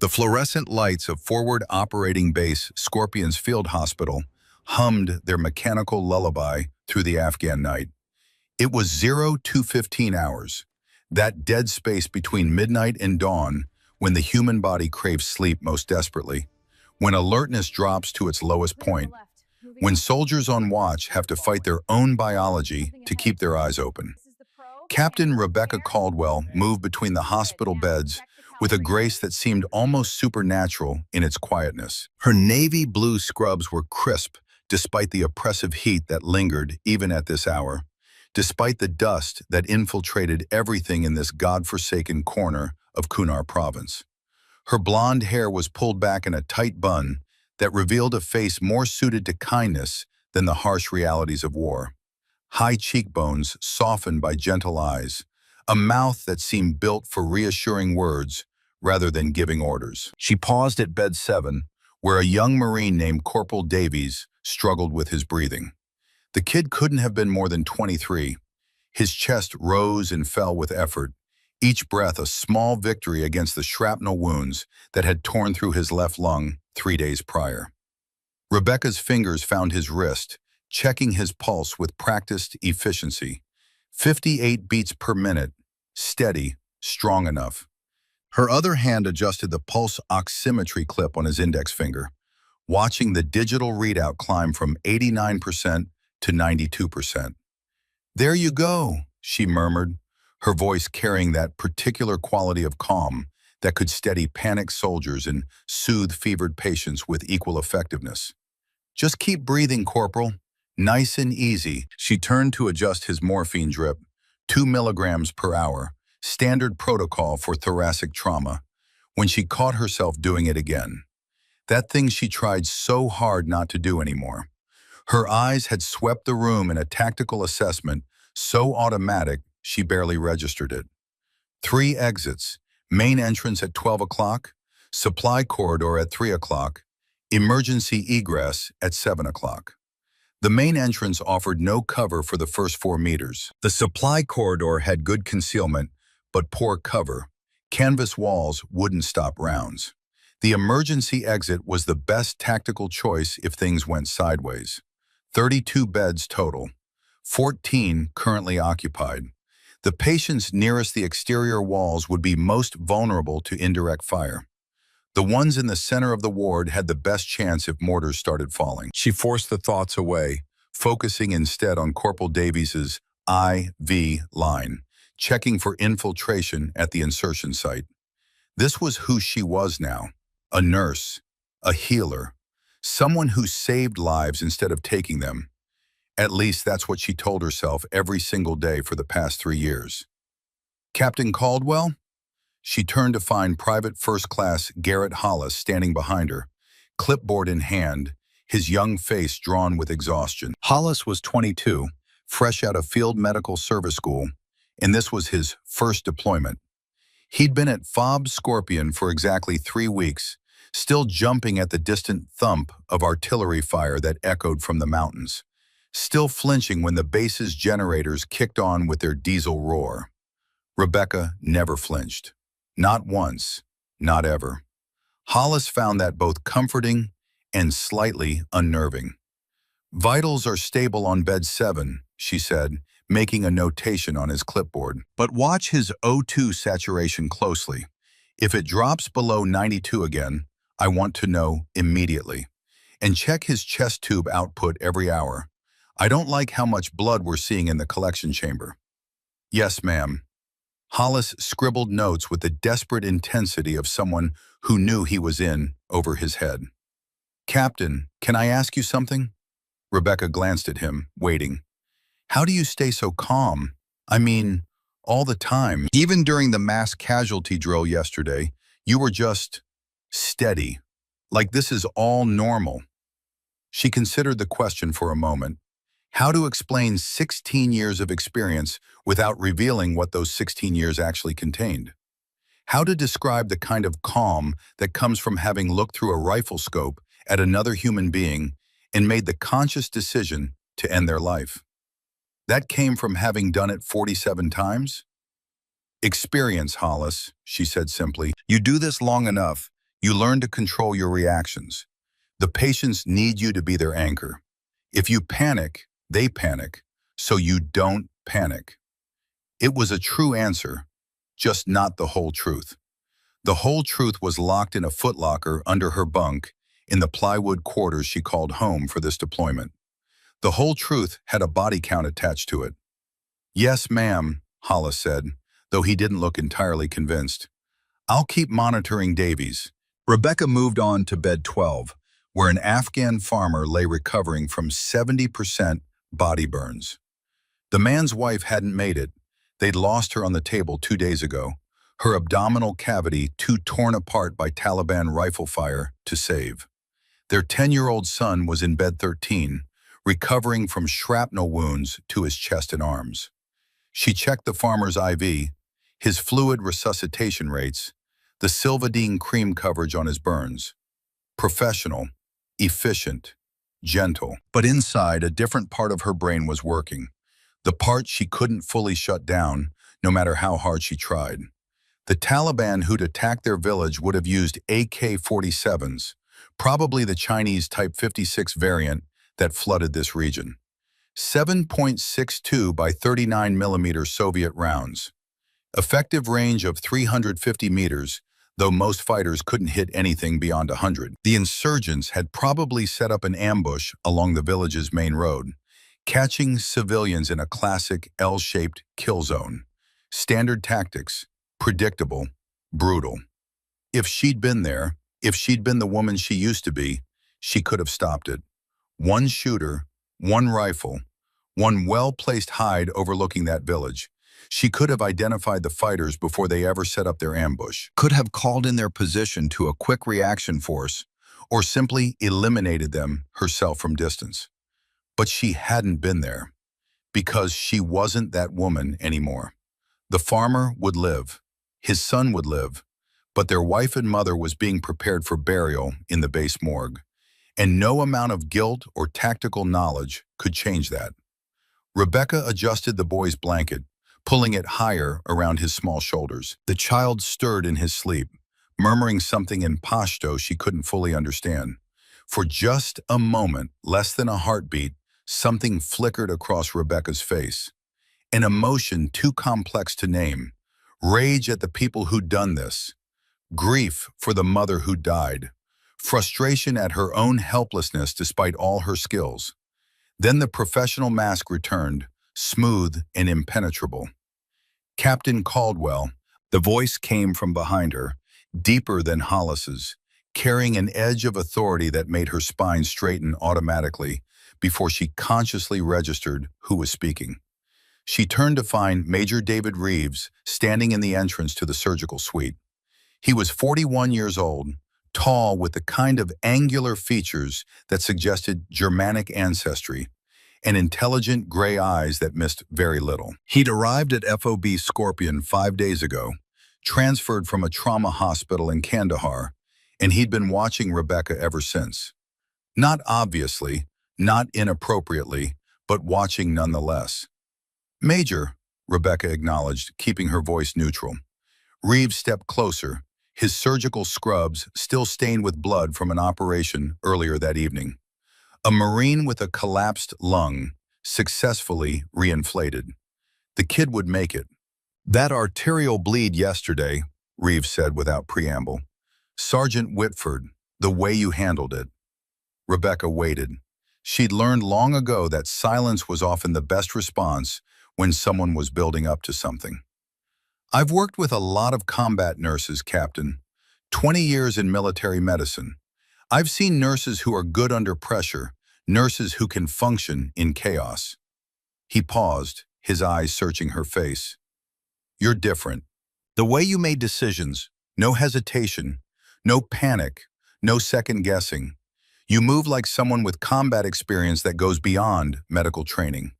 The fluorescent lights of forward operating base Scorpions Field Hospital hummed their mechanical lullaby through the Afghan night. It was 02:15 hours, that dead space between midnight and dawn when the human body craves sleep most desperately, when alertness drops to its lowest point, when soldiers on watch have to fight their own biology to keep their eyes open. Captain Rebecca Caldwell moved between the hospital beds with a grace that seemed almost supernatural in its quietness. Her navy blue scrubs were crisp despite the oppressive heat that lingered even at this hour, despite the dust that infiltrated everything in this godforsaken corner of Kunar province. Her blonde hair was pulled back in a tight bun that revealed a face more suited to kindness than the harsh realities of war. High cheekbones softened by gentle eyes, a mouth that seemed built for reassuring words rather than giving orders. She paused at bed 7, where a young Marine named Corporal Davies struggled with his breathing. The kid couldn't have been more than 23. His chest rose and fell with effort, each breath a small victory against the shrapnel wounds that had torn through his left lung 3 days prior. Rebecca's fingers found his wrist, checking his pulse with practiced efficiency. 58 beats per minute, steady, strong enough. Her other hand adjusted the pulse oximetry clip on his index finger, watching the digital readout climb from 89% to 92%. "There you go," she murmured, her voice carrying that particular quality of calm that could steady panicked soldiers and soothe fevered patients with equal effectiveness. "Just keep breathing, Corporal. Nice and easy." She turned to adjust his morphine drip, 2 milligrams per hour, standard protocol for thoracic trauma, when she caught herself doing it again. That thing she tried so hard not to do anymore. Her eyes had swept the room in a tactical assessment so automatic she barely registered it. 3 exits, main entrance at 12 o'clock, supply corridor at 3 o'clock, emergency egress at 7 o'clock. The main entrance offered no cover for the first 4 meters. The supply corridor had good concealment, but poor cover. Canvas walls wouldn't stop rounds. The emergency exit was the best tactical choice if things went sideways. 32 beds total, 14 currently occupied. The patients nearest the exterior walls would be most vulnerable to indirect fire. The ones in the center of the ward had the best chance if mortars started falling. She forced the thoughts away, focusing instead on Corporal Davies's IV line, checking for infiltration at the insertion site. This was who she was now, a nurse, a healer, someone who saved lives instead of taking them. At least that's what she told herself every single day for the past 3 years. "Captain Caldwell?" She turned to find Private First Class Garrett Hollis standing behind her, clipboard in hand, his young face drawn with exhaustion. Hollis was 22, fresh out of Field Medical Service School, and this was his first deployment. He'd been at FOB Scorpion for exactly 3 weeks, still jumping at the distant thump of artillery fire that echoed from the mountains, still flinching when the base's generators kicked on with their diesel roar. Rebecca never flinched. Not once, not ever. Hollis found that both comforting and slightly unnerving. "Vitals are stable on bed 7, she said, making a notation on his clipboard. "But watch his O2 saturation closely. If it drops below 92 again, I want to know immediately. And check his chest tube output every hour. I don't like how much blood we're seeing in the collection chamber." "Yes, ma'am." Hollis scribbled notes with the desperate intensity of someone who knew he was in over his head. "Captain, can I ask you something?" Rebecca glanced at him, waiting. "How do you stay so calm? I mean, all the time. Even during the mass casualty drill yesterday, you were just steady. Like this is all normal." She considered the question for a moment. How to explain 16 years of experience without revealing what those 16 years actually contained? How to describe the kind of calm that comes from having looked through a rifle scope at another human being and made the conscious decision to end their life? That came from having done it 47 times? "Experience, Hollis," she said simply. "You do this long enough, You learn to control your reactions. The patients need you to be their anchor. If you panic, they panic, so you don't panic. It was a true answer, just not the whole truth. The whole truth was locked in a footlocker under her bunk in the plywood quarters she called home for this deployment. The whole truth had a body count attached to it. "Yes, ma'am," Hollis said, though he didn't look entirely convinced. "I'll keep monitoring Davies." Rebecca moved on to bed 12, where an Afghan farmer lay recovering from 70% body burns. The man's wife hadn't made it. They'd lost her on the table 2 days ago, her abdominal cavity too torn apart by Taliban rifle fire to save. Their 10-year-old son was in bed 13, recovering from shrapnel wounds to his chest and arms. She checked the farmer's IV, his fluid resuscitation rates, the Silvadene cream coverage on his burns. Professional, efficient, gentle. But inside, a different part of her brain was working. The part she couldn't fully shut down, no matter how hard she tried. The Taliban who'd attacked their village would have used AK-47s, probably the Chinese Type 56 variant that flooded this region. 7.62 by 39 millimeter Soviet rounds. Effective range of 350 meters, though most fighters couldn't hit anything beyond 100. The insurgents had probably set up an ambush along the village's main road, catching civilians in a classic L-shaped kill zone. Standard tactics, predictable, brutal. If she'd been there, if she'd been the woman she used to be, she could have stopped it. One shooter, one rifle, one well-placed hide overlooking that village. She could have identified the fighters before they ever set up their ambush, could have called in their position to a quick reaction force, or simply eliminated them herself from distance. But she hadn't been there, because she wasn't that woman anymore. The farmer would live, his son would live, but their wife and mother was being prepared for burial in the base morgue, and no amount of guilt or tactical knowledge could change that. Rebecca adjusted the boy's blanket, pulling it higher around his small shoulders. The child stirred in his sleep, murmuring something in Pashto she couldn't fully understand. For just a moment, less than a heartbeat, something flickered across Rebecca's face. An emotion too complex to name. Rage at the people who'd done this. Grief for the mother who died. Frustration at her own helplessness despite all her skills. Then the professional mask returned, smooth and impenetrable. "Captain Caldwell." The voice came from behind her, deeper than Hollis's, carrying an edge of authority that made her spine straighten automatically before she consciously registered who was speaking. She turned to find Major David Reeves standing in the entrance to the surgical suite. He was 41 years old, tall with the kind of angular features that suggested Germanic ancestry, and intelligent gray eyes that missed very little. He'd arrived at FOB Scorpion 5 days ago, transferred from a trauma hospital in Kandahar, and he'd been watching Rebecca ever since. Not obviously, not inappropriately, but watching nonetheless. "Major," Rebecca acknowledged, keeping her voice neutral. Reeves stepped closer, his surgical scrubs still stained with blood from an operation earlier that evening. A Marine with a collapsed lung, successfully reinflated. The kid would make it. "That arterial bleed yesterday," Reeves said without preamble. "Sergeant Whitford, the way you handled it." Rebecca waited. She'd learned long ago that silence was often the best response when someone was building up to something. "I've worked with a lot of combat nurses, Captain. 20 years in military medicine. I've seen nurses who are good under pressure, nurses who can function in chaos." He paused, his eyes searching her face. "You're different. The way you made decisions, no hesitation, no panic, no second guessing. You move like someone with combat experience that goes beyond medical training."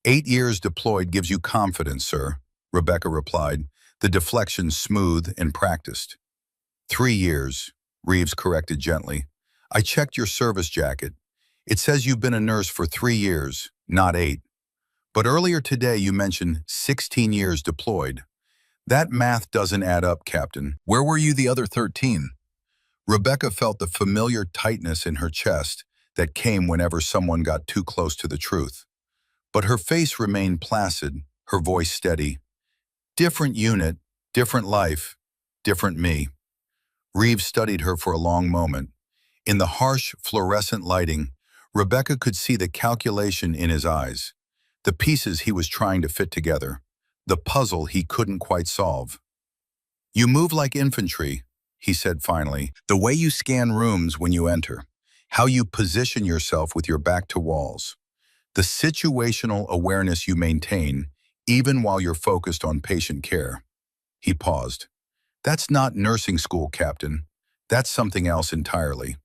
8 years deployed gives you confidence, sir," Rebecca replied, the deflection smooth and practiced. 3 years, Reeves corrected gently. "I checked your service jacket. It says you've been a nurse for 3 years, not 8. But earlier today you mentioned 16 years deployed. That math doesn't add up, Captain. Where were you the other 13? Rebecca felt the familiar tightness in her chest that came whenever someone got too close to the truth. But her face remained placid, her voice steady. Different unit, different life, different me. Reeves studied her for a long moment. In the harsh, fluorescent lighting, Rebecca could see the calculation in his eyes, the pieces he was trying to fit together, the puzzle he couldn't quite solve. "You move like infantry," he said finally, "the way you scan rooms when you enter, how you position yourself with your back to walls, the situational awareness you maintain, even while you're focused on patient care." He paused. "That's not nursing school, Captain. That's something else entirely."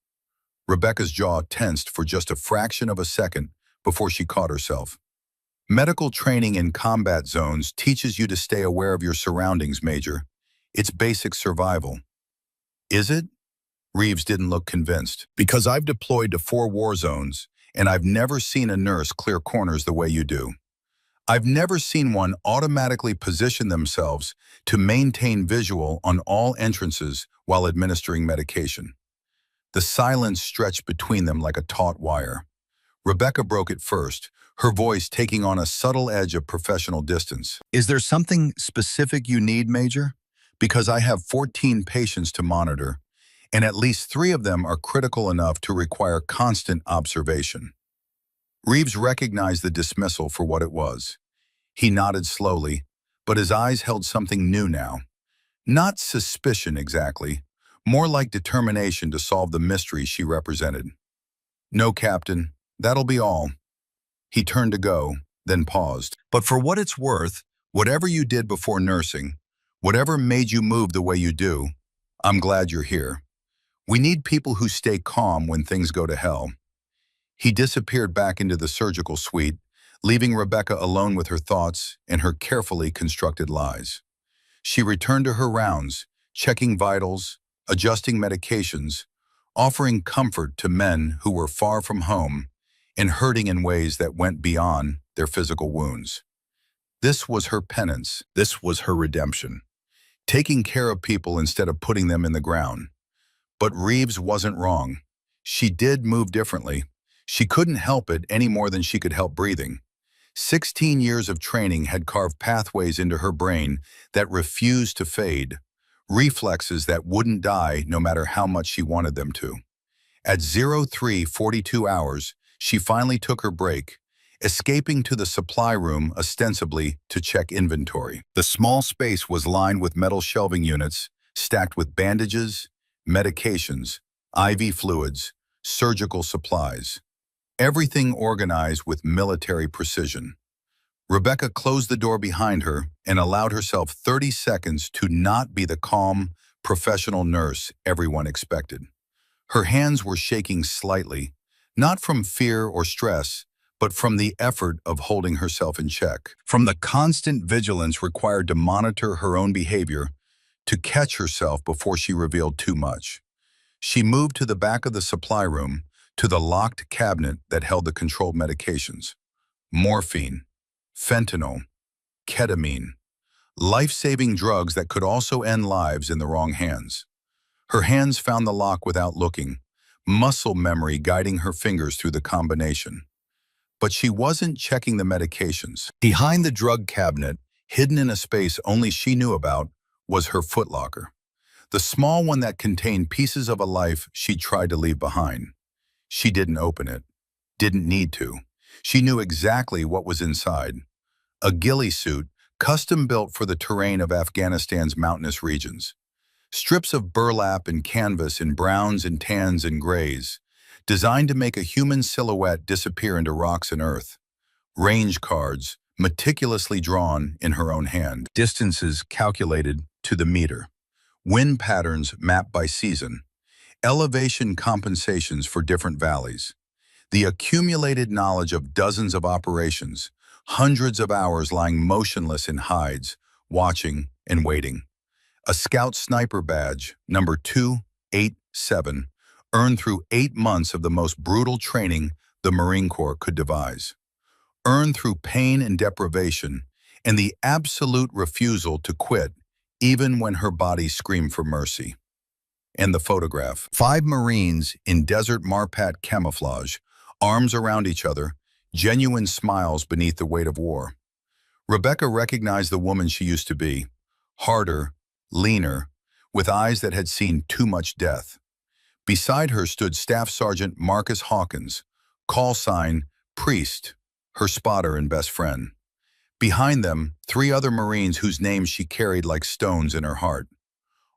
Rebecca's jaw tensed for just a fraction of a second before she caught herself. "Medical training in combat zones teaches you to stay aware of your surroundings, Major. It's basic survival." "Is it?" Reeves didn't look convinced. "Because I've deployed to 4 war zones, and I've never seen a nurse clear corners the way you do. I've never seen one automatically position themselves to maintain visual on all entrances while administering medication." The silence stretched between them like a taut wire. Rebecca broke it first, her voice taking on a subtle edge of professional distance. "Is there something specific you need, Major? Because I have 14 patients to monitor, and at least 3 of them are critical enough to require constant observation." Reeves recognized the dismissal for what it was. He nodded slowly, but his eyes held something new now. Not suspicion exactly, more like determination to solve the mystery she represented. "No, Captain, that'll be all." He turned to go, then paused. "But for what it's worth, whatever you did before nursing, whatever made you move the way you do, I'm glad you're here. We need people who stay calm when things go to hell." He disappeared back into the surgical suite, leaving Rebecca alone with her thoughts and her carefully constructed lies. She returned to her rounds, checking vitals, adjusting medications, offering comfort to men who were far from home and hurting in ways that went beyond their physical wounds. This was her penance. This was her redemption. Taking care of people instead of putting them in the ground. But Reeves wasn't wrong. She did move differently. She couldn't help it any more than she could help breathing. 16 years of training had carved pathways into her brain that refused to fade, reflexes that wouldn't die no matter how much she wanted them to. At 03:42 hours, she finally took her break, escaping to the supply room ostensibly to check inventory. The small space was lined with metal shelving units, stacked with bandages, medications, IV fluids, surgical supplies. Everything organized with military precision. Rebecca closed the door behind her and allowed herself 30 seconds to not be the calm, professional nurse everyone expected. Her hands were shaking slightly, not from fear or stress, but from the effort of holding herself in check, from the constant vigilance required to monitor her own behavior, to catch herself before she revealed too much. She moved to the back of the supply room, to the locked cabinet that held the controlled medications. Morphine, fentanyl, ketamine, life-saving drugs that could also end lives in the wrong hands. Her hands found the lock without looking, muscle memory guiding her fingers through the combination. But she wasn't checking the medications. Behind the drug cabinet, hidden in a space only she knew about, was her footlocker. The small one that contained pieces of a life she'd tried to leave behind. She didn't open it. Didn't need to. She knew exactly what was inside. A ghillie suit, custom-built for the terrain of Afghanistan's mountainous regions. Strips of burlap and canvas in browns and tans and grays, designed to make a human silhouette disappear into rocks and earth. Range cards, meticulously drawn in her own hand. Distances calculated to the meter. Wind patterns mapped by season. Elevation compensations for different valleys. The accumulated knowledge of dozens of operations, hundreds of hours lying motionless in hides, watching and waiting. A Scout Sniper Badge, number 287, earned through 8 months of the most brutal training the Marine Corps could devise. Earned through pain and deprivation, and the absolute refusal to quit, even when her body screamed for mercy. And the photograph. 5 Marines in desert Marpat camouflage, arms around each other, genuine smiles beneath the weight of war. Rebecca recognized the woman she used to be, harder, leaner, with eyes that had seen too much death. Beside her stood Staff Sergeant Marcus Hawkins, call sign Priest, her spotter and best friend. Behind them, 3 other Marines whose names she carried like stones in her heart.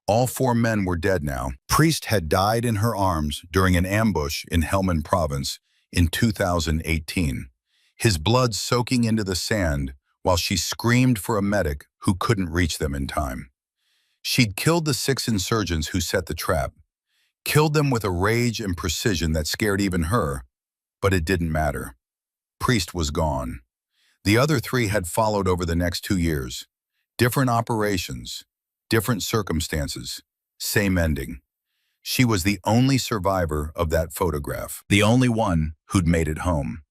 All 4 men were dead now. Priest had died in her arms during an ambush in Helmand Province in 2018, his blood soaking into the sand while she screamed for a medic who couldn't reach them in time. She'd killed the 6 insurgents who set the trap, killed them with a rage and precision that scared even her, but it didn't matter. Priest was gone. The other 3 had followed over the next 2 years. Different operations, different circumstances, same ending. She was the only survivor of that photograph, the only one who'd made it home.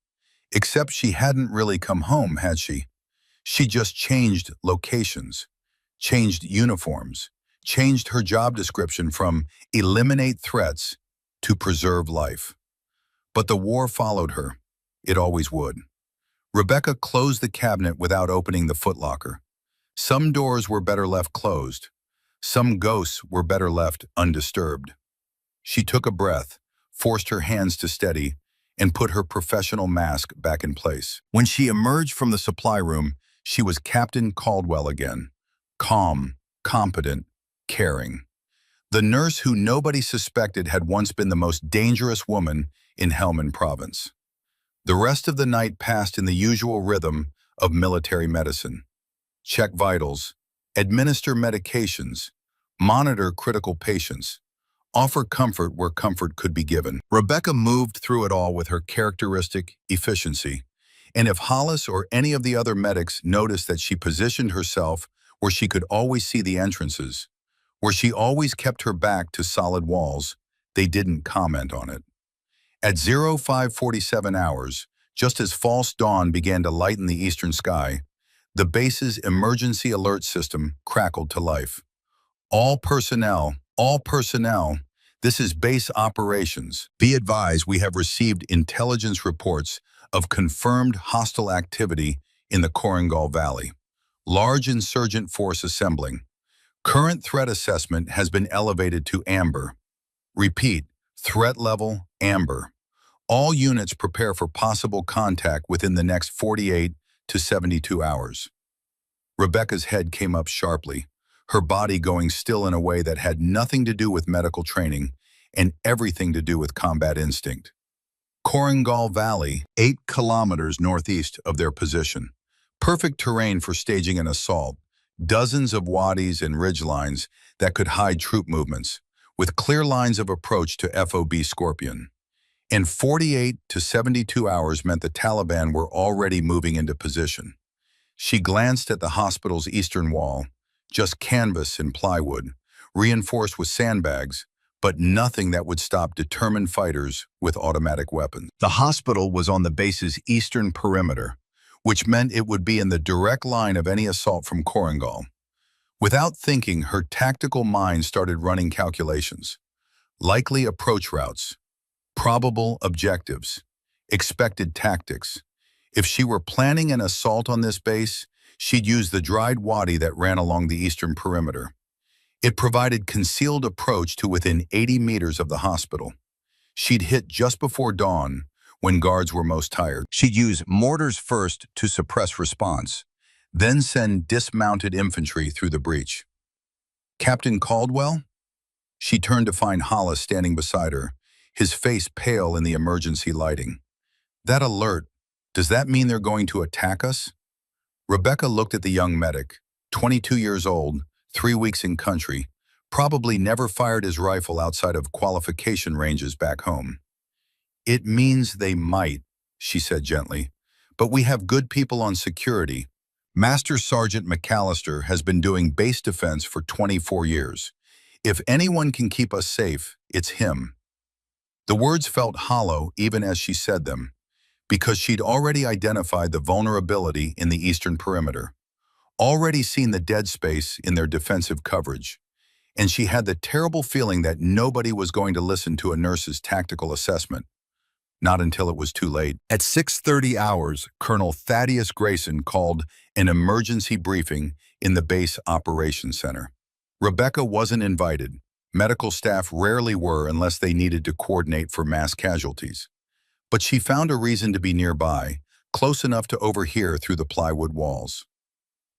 Except she hadn't really come home, had she? She just changed locations, changed uniforms, changed her job description from eliminate threats to preserve life. But the war followed her. It always would. Rebecca closed the cabinet without opening the footlocker. Some doors were better left closed. Some ghosts were better left undisturbed. She took a breath, forced her hands to steady, and put her professional mask back in place. When she emerged from the supply room, she was Captain Caldwell again. Calm, competent, caring. The nurse who nobody suspected had once been the most dangerous woman in Helmand Province. The rest of the night passed in the usual rhythm of military medicine. Check vitals, administer medications, monitor critical patients, offer comfort where comfort could be given. Rebecca moved through it all with her characteristic efficiency, and if Hollis or any of the other medics noticed that she positioned herself where she could always see the entrances, where she always kept her back to solid walls, they didn't comment on it. At 0547 hours, just as false dawn began to lighten the eastern sky, the base's emergency alert system crackled to life. All personnel, this is base operations. Be advised, we have received intelligence reports of confirmed hostile activity in the Korengal Valley. Large insurgent force assembling. Current threat assessment has been elevated to amber. Repeat, threat level amber. All units prepare for possible contact within the next 48 to 72 hours. Rebecca's head came up sharply, her body going still in a way that had nothing to do with medical training and everything to do with combat instinct. Korengal Valley, 8 kilometers northeast of their position. Perfect terrain for staging an assault. Dozens of wadis and ridgelines that could hide troop movements, with clear lines of approach to FOB Scorpion. And 48 to 72 hours meant the Taliban were already moving into position. She glanced at the hospital's eastern wall, just canvas and plywood, reinforced with sandbags, but nothing that would stop determined fighters with automatic weapons. The hospital was on the base's eastern perimeter, which meant it would be in the direct line of any assault from Korengal. Without thinking, her tactical mind started running calculations. Likely approach routes, probable objectives, expected tactics. If she were planning an assault on this base, she'd use the dried wadi that ran along the eastern perimeter. It provided concealed approach to within 80 meters of the hospital. She'd hit just before dawn, when guards were most tired. She'd use mortars first to suppress response, then send dismounted infantry through the breach. Captain Caldwell? She turned to find Hollis standing beside her, his face pale in the emergency lighting. That alert, does that mean they're going to attack us? Rebecca looked at the young medic, 22 years old, 3 weeks in country, probably never fired his rifle outside of qualification ranges back home. It means they might, she said gently, but we have good people on security. Master Sergeant McAllister has been doing base defense for 24 years. If anyone can keep us safe, it's him. The words felt hollow even as she said them, because she'd already identified the vulnerability in the eastern perimeter, already seen the dead space in their defensive coverage, and she had the terrible feeling that nobody was going to listen to a nurse's tactical assessment. Not until it was too late. At 6:30 hours, Colonel Thaddeus Grayson called an emergency briefing in the base operations center. Rebecca wasn't invited. Medical staff rarely were unless they needed to coordinate for mass casualties. But she found a reason to be nearby, close enough to overhear through the plywood walls.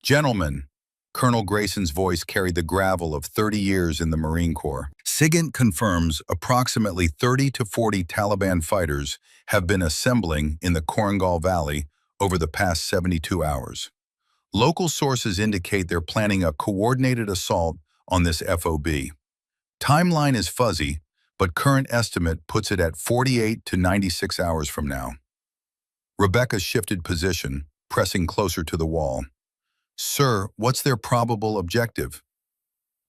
"Gentlemen," Colonel Grayson's voice carried the gravel of 30 years in the Marine Corps. "SIGINT confirms approximately 30 to 40 Taliban fighters have been assembling in the Korangal Valley over the past 72 hours. Local sources indicate they're planning a coordinated assault on this FOB. Timeline is fuzzy, but current estimate puts it at 48 to 96 hours from now." Rebecca shifted position, pressing closer to the wall. "Sir, what's their probable objective?"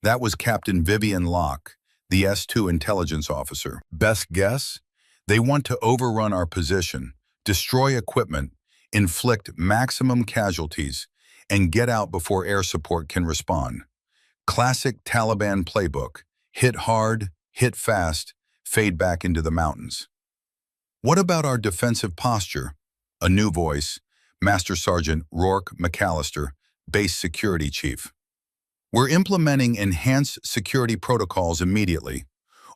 That was Captain Vivian Locke, the S2 intelligence officer. "Best guess? They want to overrun our position, destroy equipment, inflict maximum casualties, and get out before air support can respond. Classic Taliban playbook. Hit hard, hit fast, fade back into the mountains." "What about our defensive posture?" A new voice, Master Sergeant Rourke McAllister, Base Security Chief. "We're implementing enhanced security protocols immediately.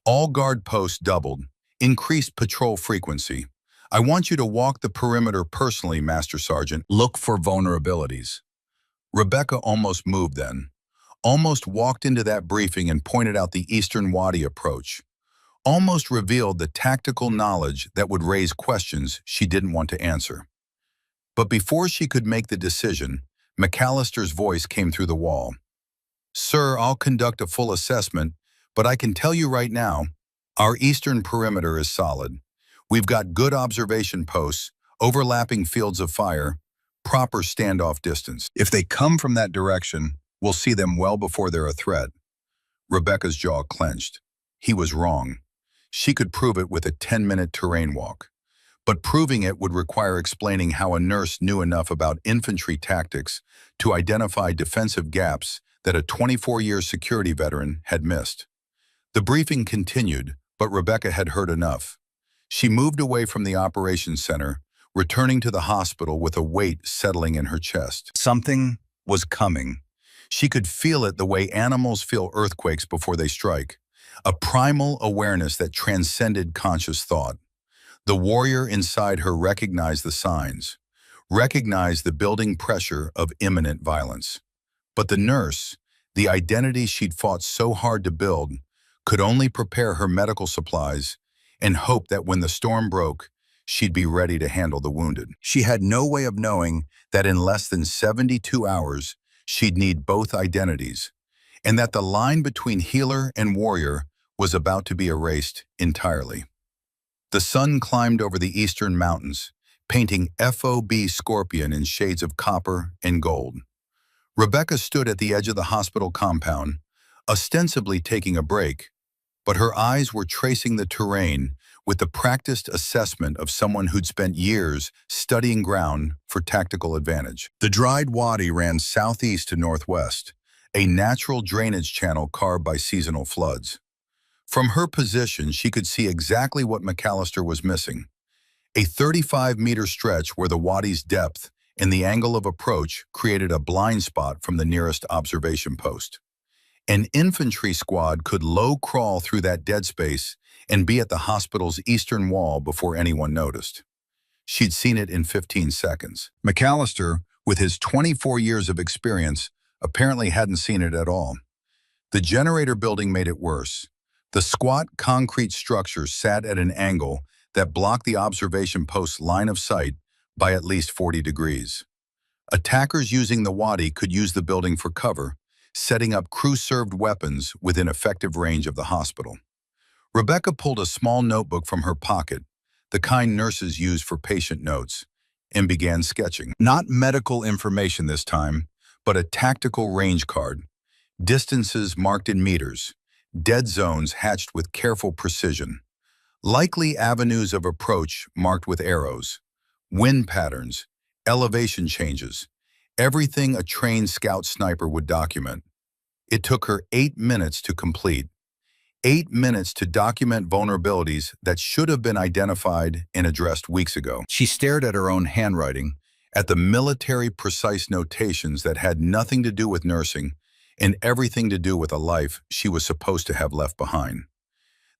All guard posts doubled, increased patrol frequency. I want you to walk the perimeter personally, Master Sergeant. Look for vulnerabilities." Rebecca almost moved then. Almost walked into that briefing and pointed out the Eastern Wadi approach. Almost revealed the tactical knowledge that would raise questions she didn't want to answer. But before she could make the decision, McAllister's voice came through the wall. "Sir, I'll conduct a full assessment, but I can tell you right now, our eastern perimeter is solid. We've got good observation posts, overlapping fields of fire, proper standoff distance. If they come from that direction, we'll see them well before they're a threat." Rebecca's jaw clenched. He was wrong. She could prove it with a 10-minute terrain walk. But proving it would require explaining how a nurse knew enough about infantry tactics to identify defensive gaps that a 24-year security veteran had missed. The briefing continued, but Rebecca had heard enough. She moved away from the operations center, returning to the hospital with a weight settling in her chest. Something was coming. She could feel it the way animals feel earthquakes before they strike, a primal awareness that transcended conscious thought. The warrior inside her recognized the signs, recognized the building pressure of imminent violence. But the nurse, the identity she'd fought so hard to build, could only prepare her medical supplies and hope that when the storm broke, she'd be ready to handle the wounded. She had no way of knowing that in less than 72 hours, she'd need both identities, and that the line between healer and warrior was about to be erased entirely. The sun climbed over the eastern mountains, painting FOB Scorpion in shades of copper and gold. Rebecca stood at the edge of the hospital compound, ostensibly taking a break, but her eyes were tracing the terrain with the practiced assessment of someone who'd spent years studying ground for tactical advantage. The dried wadi ran southeast to northwest, a natural drainage channel carved by seasonal floods. From her position, she could see exactly what McAllister was missing: a 35-meter stretch where the wadi's depth and the angle of approach created a blind spot from the nearest observation post. An infantry squad could low crawl through that dead space and be at the hospital's eastern wall before anyone noticed. She'd seen it in 15 seconds. McAllister, with his 24 years of experience, apparently hadn't seen it at all. The generator building made it worse. The squat concrete structure sat at an angle that blocked the observation post's line of sight by at least 40 degrees. Attackers using the wadi could use the building for cover, setting up crew-served weapons within effective range of the hospital. Rebecca pulled a small notebook from her pocket, the kind nurses use for patient notes, and began sketching. Not medical information this time, but a tactical range card. Distances marked in meters, dead zones hatched with careful precision, likely avenues of approach marked with arrows, wind patterns, elevation changes, everything a trained scout sniper would document. It took her 8 minutes to complete. 8 minutes to document vulnerabilities that should have been identified and addressed weeks ago. She stared at her own handwriting, at the military precise notations that had nothing to do with nursing and everything to do with a life she was supposed to have left behind.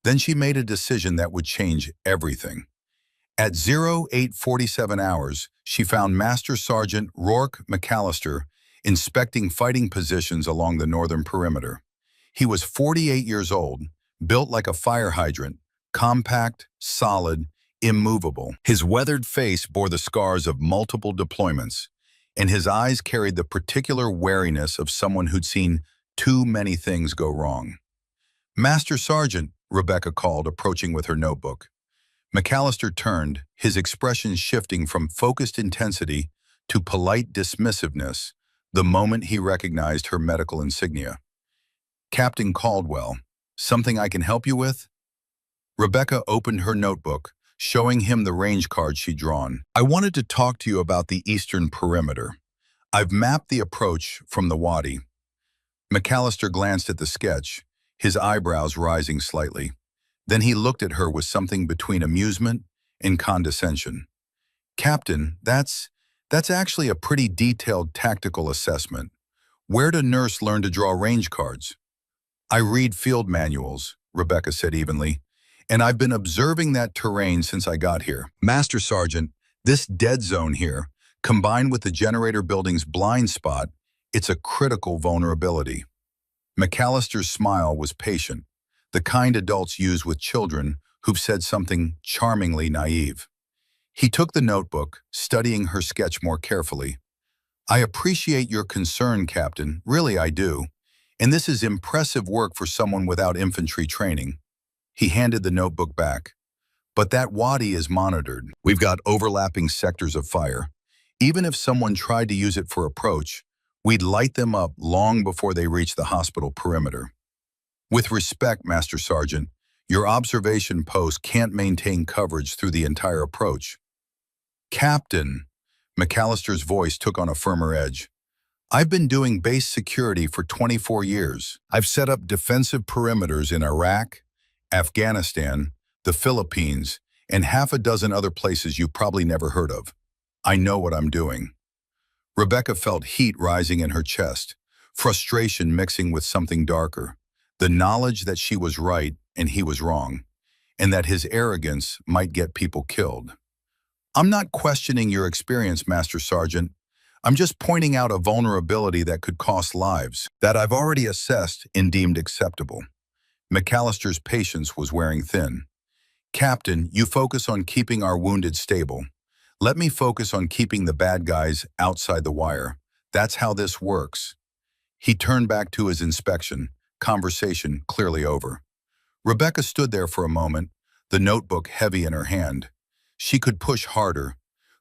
Then she made a decision that would change everything. At 0847 hours, she found Master Sergeant Rourke McAllister inspecting fighting positions along the northern perimeter. He was 48 years old, built like a fire hydrant, compact, solid, immovable. His weathered face bore the scars of multiple deployments, and his eyes carried the particular wariness of someone who'd seen too many things go wrong. "Master Sergeant," Rebecca called, approaching with her notebook. McAllister turned, his expression shifting from focused intensity to polite dismissiveness the moment he recognized her medical insignia. "Captain Caldwell, something I can help you with?" Rebecca opened her notebook, showing him the range card she'd drawn. "I wanted to talk to you about the eastern perimeter. I've mapped the approach from the wadi." McAllister glanced at the sketch, his eyebrows rising slightly. Then he looked at her with something between amusement and condescension. "Captain, that's actually a pretty detailed tactical assessment. Where'd a nurse learn to draw range cards?" "I read field manuals," Rebecca said evenly, "and I've been observing that terrain since I got here. Master Sergeant, this dead zone here, combined with the generator building's blind spot, it's a critical vulnerability." McAllister's smile was patient, the kind adults use with children who've said something charmingly naive. He took the notebook, studying her sketch more carefully. "I appreciate your concern, Captain, really I do. And this is impressive work for someone without infantry training." He handed the notebook back. "But that wadi is monitored. We've got overlapping sectors of fire. Even if someone tried to use it for approach, we'd light them up long before they reach the hospital perimeter. With respect, Master Sergeant, your observation post can't maintain coverage through the entire approach." "Captain," McAllister's voice took on a firmer edge, "I've been doing base security for 24 years. I've set up defensive perimeters in Iraq, Afghanistan, the Philippines, and half a dozen other places you've probably never heard of. I know what I'm doing." Rebecca felt heat rising in her chest, frustration mixing with something darker, the knowledge that she was right and he was wrong, and that his arrogance might get people killed. "I'm not questioning your experience, Master Sergeant. I'm just pointing out a vulnerability that could cost lives, that I've already assessed and deemed acceptable." McAllister's patience was wearing thin. "Captain, you focus on keeping our wounded stable. Let me focus on keeping the bad guys outside the wire. That's how this works." He turned back to his inspection, conversation clearly over. Rebecca stood there for a moment, the notebook heavy in her hand. She could push harder,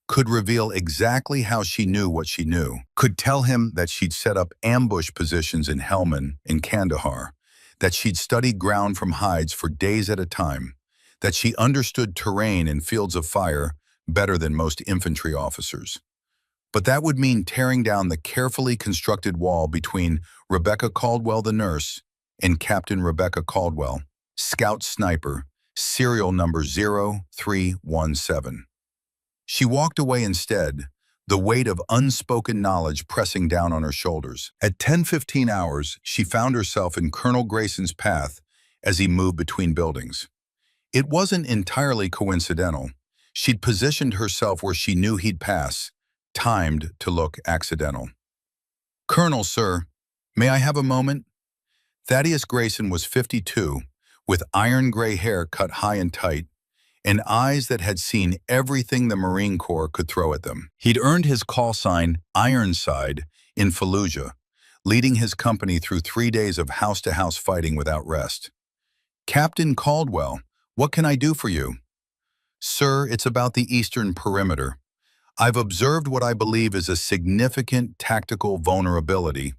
could reveal exactly how she knew what she knew, could tell him that she'd set up ambush positions in Helmand and Kandahar, that she'd studied ground from hides for days at a time, that she understood terrain in fields of fire better than most infantry officers. But that would mean tearing down the carefully constructed wall between Rebecca Caldwell the nurse and Captain Rebecca Caldwell, scout sniper, serial number 0317. She walked away instead, the weight of unspoken knowledge pressing down on her shoulders. At 10:15 hours, she found herself in Colonel Grayson's path as he moved between buildings. It wasn't entirely coincidental. She'd positioned herself where she knew he'd pass, timed to look accidental. "Colonel, sir, may I have a moment?" Thaddeus Grayson was 52, with iron gray hair cut high and tight, and eyes that had seen everything the Marine Corps could throw at them. He'd earned his call sign, Ironside, in Fallujah, leading his company through 3 days of house-to-house fighting without rest. "Captain Caldwell, what can I do for you?" "Sir, it's about the eastern perimeter. I've observed what I believe is a significant tactical vulnerability."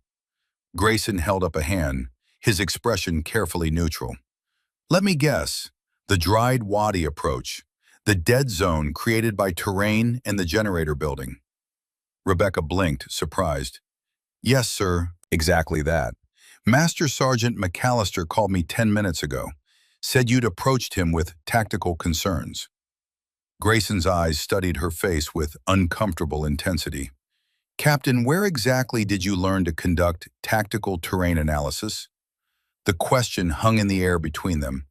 Grayson held up a hand, his expression carefully neutral. "Let me guess. The dried wadi approach, the dead zone created by terrain and the generator building." Rebecca blinked, surprised. "Yes, sir, exactly that. Master Sergeant McAllister called me 10 minutes ago, said you'd approached him with tactical concerns. Grayson's eyes studied her face with uncomfortable intensity. Captain, where exactly did you learn to conduct tactical terrain analysis? The question hung in the air between them.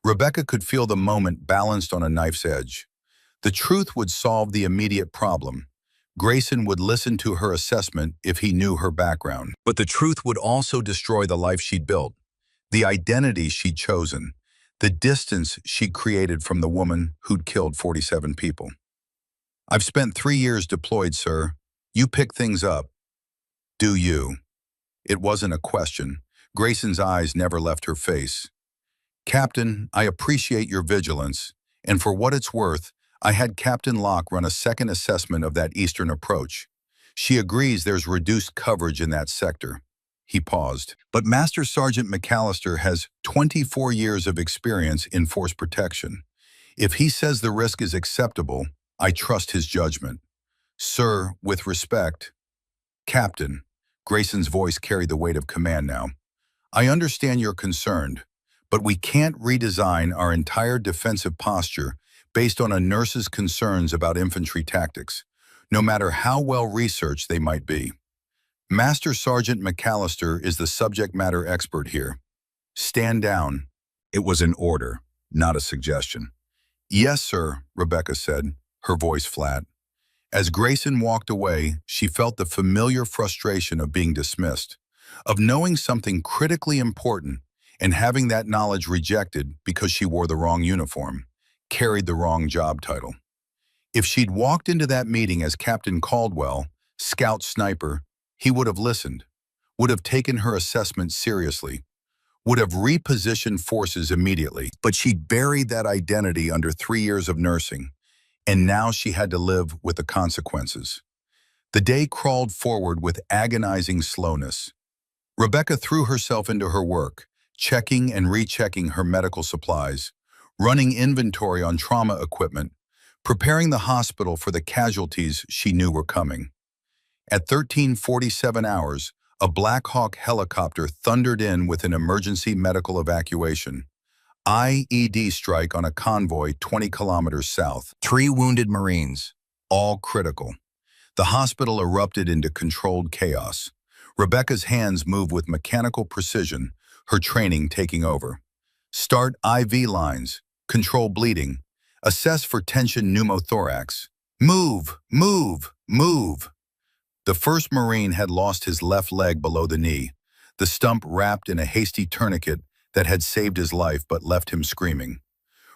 Rebecca could feel the moment balanced on a knife's edge. The truth would solve the immediate problem. Grayson would listen to her assessment if he knew her background. But the truth would also destroy the life she'd built, the identity she'd chosen, the distance she'd created from the woman who'd killed 47 people. I've spent 3 years deployed, sir. You pick things up. Do you? It wasn't a question. Grayson's eyes never left her face. Captain, I appreciate your vigilance, and for what it's worth, I had Captain Locke run a second assessment of that eastern approach. She agrees there's reduced coverage in that sector. He paused. But Master Sergeant McAllister has 24 years of experience in force protection. If he says the risk is acceptable, I trust his judgment. Sir, with respect. Captain, Grayson's voice carried the weight of command now. I understand you're concerned, but we can't redesign our entire defensive posture based on a nurse's concerns about infantry tactics, no matter how well researched they might be. Master Sergeant McAllister is the subject matter expert here. Stand down. It was an order, not a suggestion. Yes, sir, Rebecca said, her voice flat. As Grayson walked away, she felt the familiar frustration of being dismissed, of knowing something critically important and having that knowledge rejected because she wore the wrong uniform, carried the wrong job title. If she'd walked into that meeting as Captain Caldwell, scout sniper, he would have listened, would have taken her assessment seriously, would have repositioned forces immediately. But she'd buried that identity under 3 years of nursing, and now she had to live with the consequences. The day crawled forward with agonizing slowness. Rebecca threw herself into her work, checking and rechecking her medical supplies, running inventory on trauma equipment, preparing the hospital for the casualties she knew were coming. At 13:47 hours, a Black Hawk helicopter thundered in with an emergency medical evacuation. IED strike on a convoy 20 kilometers south. 3 wounded Marines, all critical. The hospital erupted into controlled chaos. Rebecca's hands moved with mechanical precision, her training taking over. Start IV lines, control bleeding, assess for tension pneumothorax. Move, move, move. The first Marine had lost his left leg below the knee, the stump wrapped in a hasty tourniquet that had saved his life but left him screaming.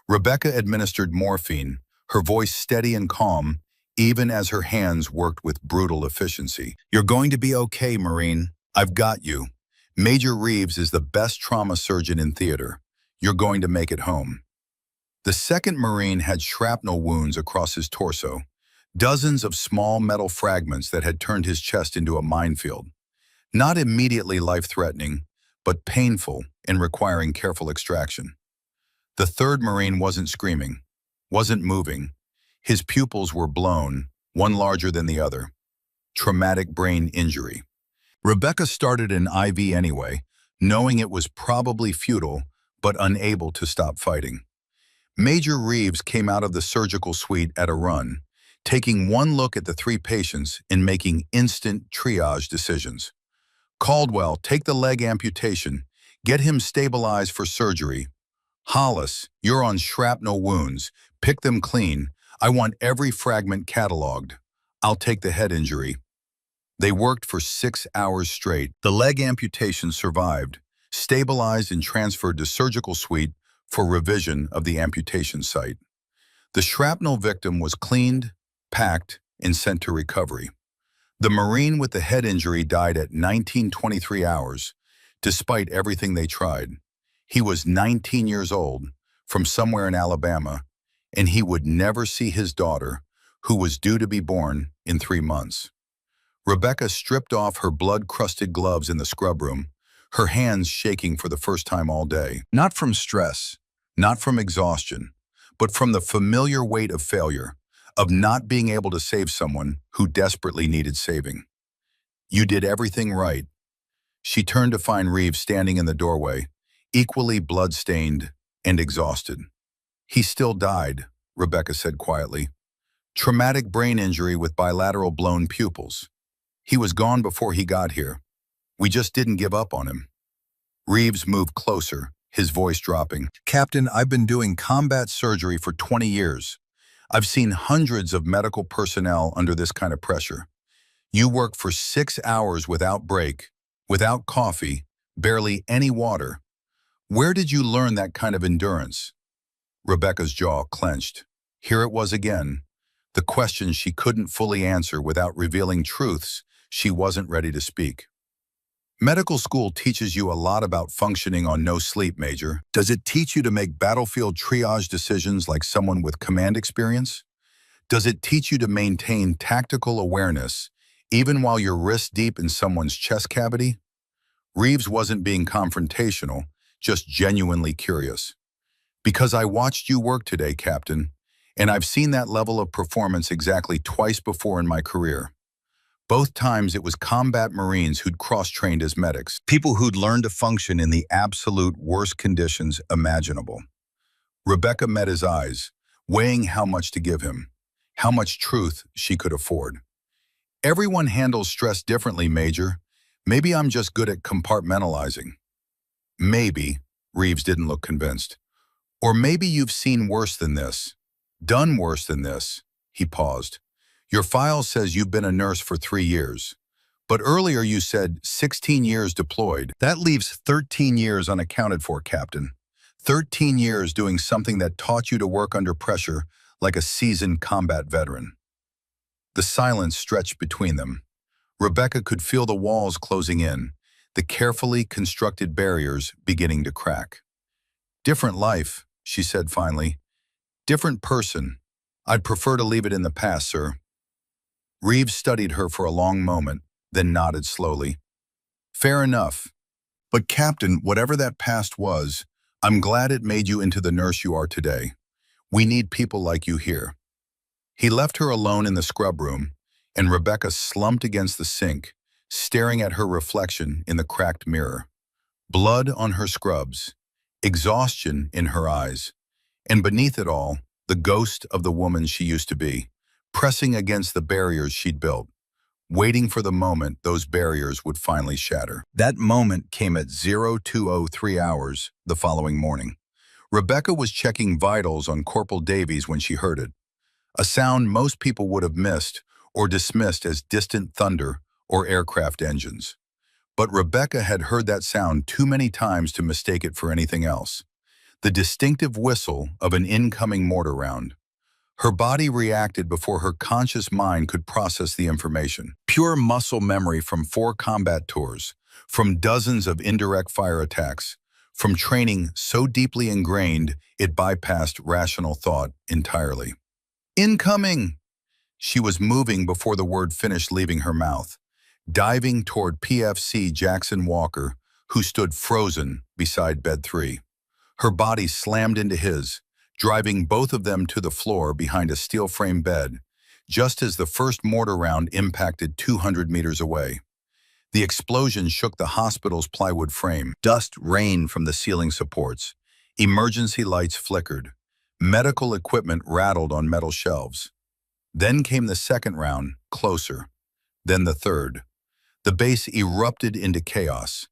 Rebecca administered morphine, her voice steady and calm, even as her hands worked with brutal efficiency. You're going to be okay, Marine. I've got you. Major Reeves is the best trauma surgeon in theater. You're going to make it home. The second Marine had shrapnel wounds across his torso, dozens of small metal fragments that had turned his chest into a minefield. Not immediately life-threatening, but painful and requiring careful extraction. The third Marine wasn't screaming, wasn't moving. His pupils were blown, one larger than the other. Traumatic brain injury. Rebecca started an IV anyway, knowing it was probably futile, but unable to stop fighting. Major Reeves came out of the surgical suite at a run, taking one look at the 3 patients and making instant triage decisions. Caldwell, take the leg amputation. Get him stabilized for surgery. Hollis, you're on shrapnel wounds. Pick them clean. I want every fragment cataloged. I'll take the head injury. They worked for 6 hours straight. The leg amputation survived, stabilized and transferred to surgical suite for revision of the amputation site. The shrapnel victim was cleaned, packed, and sent to recovery. The Marine with the head injury died at 19:23 hours, despite everything they tried. He was 19 years old, from somewhere in Alabama, and he would never see his daughter, who was due to be born in 3 months. Rebecca stripped off her blood-crusted gloves in the scrub room, her hands shaking for the first time all day. Not from stress, not from exhaustion, but from the familiar weight of failure, of not being able to save someone who desperately needed saving. You did everything right. She turned to find Reeves standing in the doorway, equally blood-stained and exhausted. "He still died," Rebecca said quietly. "Traumatic brain injury with bilateral blown pupils. He was gone before he got here. We just didn't give up on him." Reeves moved closer, his voice dropping. "Captain, I've been doing combat surgery for 20 years. I've seen hundreds of medical personnel under this kind of pressure. You work for 6 hours without break, without coffee, barely any water. Where did you learn that kind of endurance?" Rebecca's jaw clenched. Here it was again, the question she couldn't fully answer without revealing truths she wasn't ready to speak. "Medical school teaches you a lot about functioning on no sleep, Major. Does it teach you to make battlefield triage decisions like someone with command experience? Does it teach you to maintain tactical awareness even while you're wrist-deep in someone's chest cavity?" Reeves wasn't being confrontational, just genuinely curious. "Because I watched you work today, Captain, and I've seen that level of performance exactly twice before in my career. Both times it was combat Marines who'd cross-trained as medics, people who'd learned to function in the absolute worst conditions imaginable." Rebecca met his eyes, weighing how much to give him, how much truth she could afford. "Everyone handles stress differently, Major. Maybe I'm just good at compartmentalizing." "Maybe," Reeves didn't look convinced. "Or maybe you've seen worse than this, done worse than this." He paused. "Your file says you've been a nurse for 3 years. But earlier you said 16 years deployed. That leaves 13 years unaccounted for, Captain. 13 years doing something that taught you to work under pressure like a seasoned combat veteran." The silence stretched between them. Rebecca could feel the walls closing in, the carefully constructed barriers beginning to crack. "Different life," she said finally. "Different person. I'd prefer to leave it in the past, sir." Reeves studied her for a long moment, then nodded slowly. "Fair enough. But Captain, whatever that past was, I'm glad it made you into the nurse you are today. We need people like you here." He left her alone in the scrub room, and Rebecca slumped against the sink, staring at her reflection in the cracked mirror. Blood on her scrubs, exhaustion in her eyes, and beneath it all, the ghost of the woman she used to be, pressing against the barriers she'd built, waiting for the moment those barriers would finally shatter. That moment came at 02:03 hours the following morning. Rebecca was checking vitals on Corporal Davies when she heard it, a sound most people would have missed or dismissed as distant thunder or aircraft engines. But Rebecca had heard that sound too many times to mistake it for anything else. The distinctive whistle of an incoming mortar round. Her body reacted before her conscious mind could process the information. Pure muscle memory from 4 combat tours, from dozens of indirect fire attacks, from training so deeply ingrained it bypassed rational thought entirely. "Incoming!" She was moving before the word finished leaving her mouth, diving toward PFC Jackson Walker, who stood frozen beside bed 3. Her body slammed into his, driving both of them to the floor behind a steel-frame bed, just as the first mortar round impacted 200 meters away. The explosion shook the hospital's plywood frame. Dust rained from the ceiling supports. Emergency lights flickered. Medical equipment rattled on metal shelves. Then came the second round, closer. Then the third. The base erupted into chaos.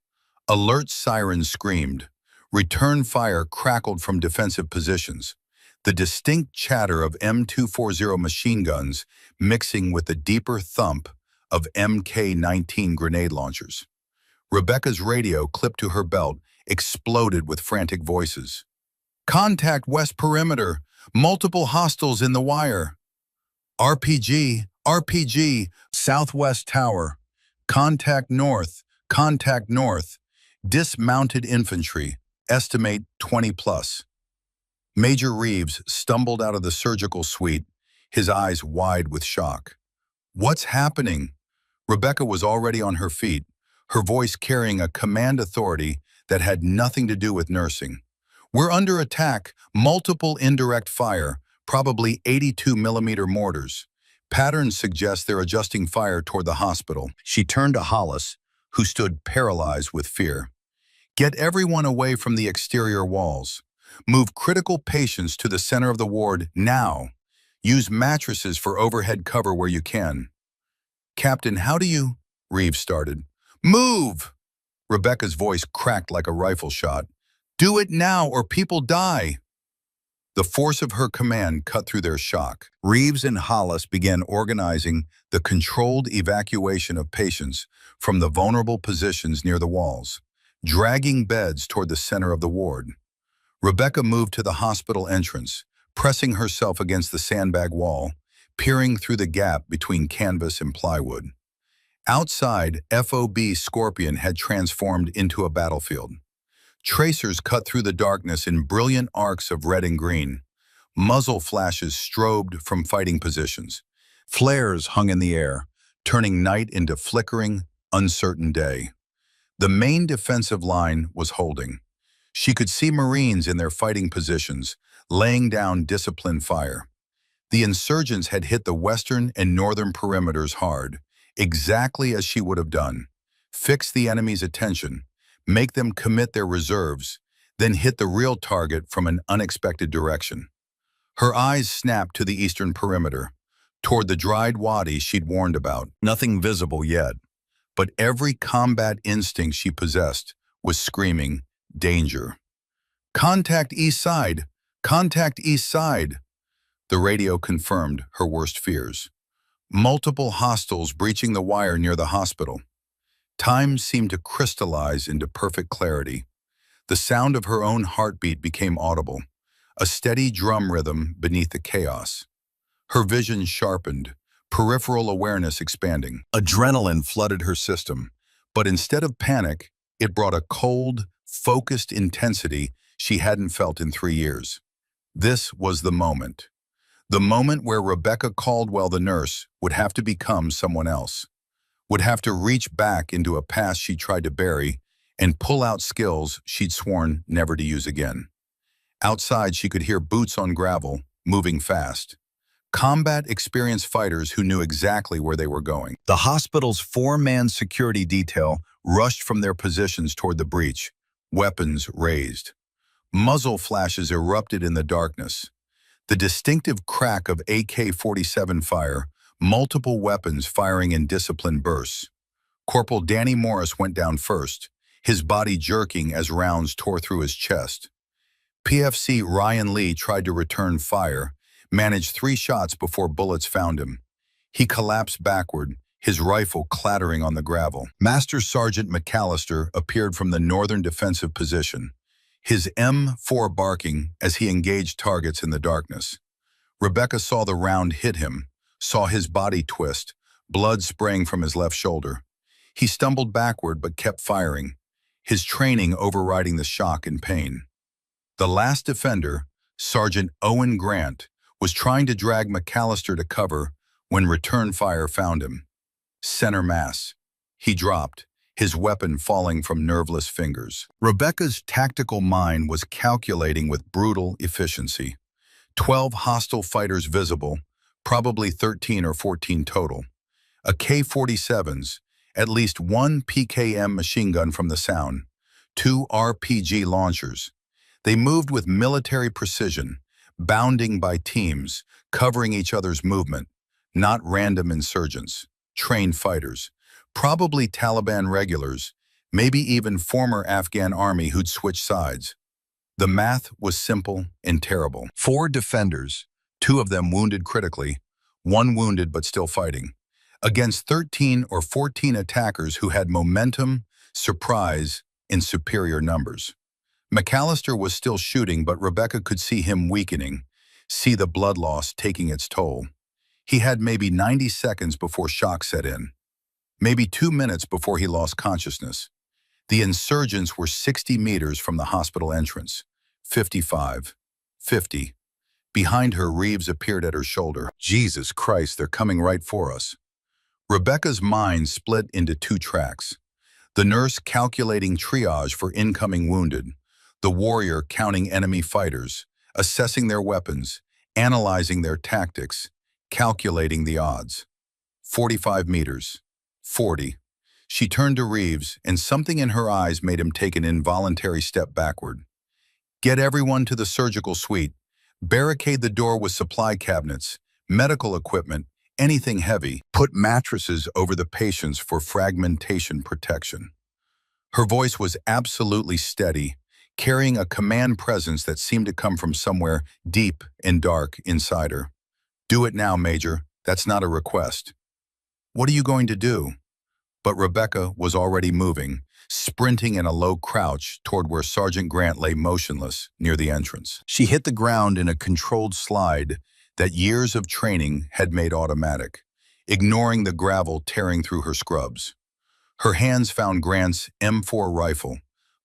Alert sirens screamed. Return fire crackled from defensive positions. The distinct chatter of M240 machine guns mixing with the deeper thump of MK-19 grenade launchers. Rebecca's radio, clipped to her belt, exploded with frantic voices. "Contact west perimeter. Multiple hostiles in the wire. RPG, RPG, southwest tower. Contact north, contact north. Dismounted infantry, estimate 20 plus." Major Reeves stumbled out of the surgical suite, his eyes wide with shock. "What's happening?" Rebecca was already on her feet, her voice carrying a command authority that had nothing to do with nursing. "We're under attack, multiple indirect fire, probably 82mm mortars. Patterns suggest they're adjusting fire toward the hospital." She turned to Hollis, who stood paralyzed with fear. Get everyone away from the exterior walls. Move critical patients to the center of the ward now. Use mattresses for overhead cover where you can. Captain, how do you? Reeves started. Move! Rebecca's voice cracked like a rifle shot. Do it now or people die. The force of her command cut through their shock. Reeves and Hollis began organizing the controlled evacuation of patients from the vulnerable positions near the walls, dragging beds toward the center of the ward. Rebecca moved to the hospital entrance, pressing herself against the sandbag wall, peering through the gap between canvas and plywood. Outside, FOB Scorpion had transformed into a battlefield. Tracers cut through the darkness in brilliant arcs of red and green. Muzzle flashes strobed from fighting positions. Flares hung in the air, turning night into flickering, uncertain day. The main defensive line was holding. She could see Marines in their fighting positions, laying down disciplined fire. The insurgents had hit the western and northern perimeters hard, exactly as she would have done. Fix the enemy's attention, make them commit their reserves, then hit the real target from an unexpected direction. Her eyes snapped to the eastern perimeter, toward the dried wadi she'd warned about. Nothing visible yet, but every combat instinct she possessed was screaming, danger. Contact east side! Contact east side! The radio confirmed her worst fears. Multiple hostiles breaching the wire near the hospital. Time seemed to crystallize into perfect clarity. The sound of her own heartbeat became audible, a steady drum rhythm beneath the chaos. Her vision sharpened, peripheral awareness expanding. Adrenaline flooded her system, but instead of panic, it brought a cold, focused intensity she hadn't felt in 3 years. This was the moment. The moment where Rebecca Caldwell, the nurse, would have to become someone else, would have to reach back into a past she tried to bury and pull out skills she'd sworn never to use again. Outside, she could hear boots on gravel, moving fast. Combat-experienced fighters who knew exactly where they were going. The hospital's 4-man security detail rushed from their positions toward the breach, weapons raised. Muzzle flashes erupted in the darkness. The distinctive crack of AK-47 fire, multiple weapons firing in disciplined bursts. Corporal Danny Morris went down first, his body jerking as rounds tore through his chest. PFC Ryan Lee tried to return fire, managed 3 shots before bullets found him. He collapsed backward, his rifle clattering on the gravel. Master Sergeant McAllister appeared from the northern defensive position, his M4 barking as he engaged targets in the darkness. Rebecca saw the round hit him, saw his body twist, blood spraying from his left shoulder. He stumbled backward but kept firing, his training overriding the shock and pain. The last defender, Sergeant Owen Grant, was trying to drag McAllister to cover when return fire found him. Center mass. He dropped, his weapon falling from nerveless fingers. Rebecca's tactical mind was calculating with brutal efficiency. 12 hostile fighters visible, probably 13 or 14 total. A K-47s, at least 1 PKM machine gun from the sound, 2 RPG launchers. They moved with military precision, bounding by teams, covering each other's movement, not random insurgents, trained fighters, probably Taliban regulars, maybe even former Afghan army who'd switched sides. The math was simple and terrible. 4 defenders, 2 of them wounded critically, 1 wounded but still fighting, against 13 or 14 attackers who had momentum, surprise, and superior numbers. McAllister was still shooting, but Rebecca could see him weakening, see the blood loss taking its toll. He had maybe 90 seconds before shock set in, maybe 2 minutes before he lost consciousness. The insurgents were 60 meters from the hospital entrance, 55, 50. Behind her, Reeves appeared at her shoulder. Jesus Christ, they're coming right for us. Rebecca's mind split into 2 tracks. The nurse calculating triage for incoming wounded, the warrior counting enemy fighters, assessing their weapons, analyzing their tactics, calculating the odds. 45 meters, 40. She turned to Reeves, and something in her eyes made him take an involuntary step backward. Get everyone to the surgical suite. Barricade the door with supply cabinets, medical equipment, anything heavy. Put mattresses over the patients for fragmentation protection. Her voice was absolutely steady, carrying a command presence that seemed to come from somewhere deep and dark inside her. Do it now, Major. That's not a request. What are you going to do? But Rebecca was already moving, sprinting in a low crouch toward where Sergeant Grant lay motionless near the entrance. She hit the ground in a controlled slide that years of training had made automatic, ignoring the gravel tearing through her scrubs. Her hands found Grant's M4 rifle,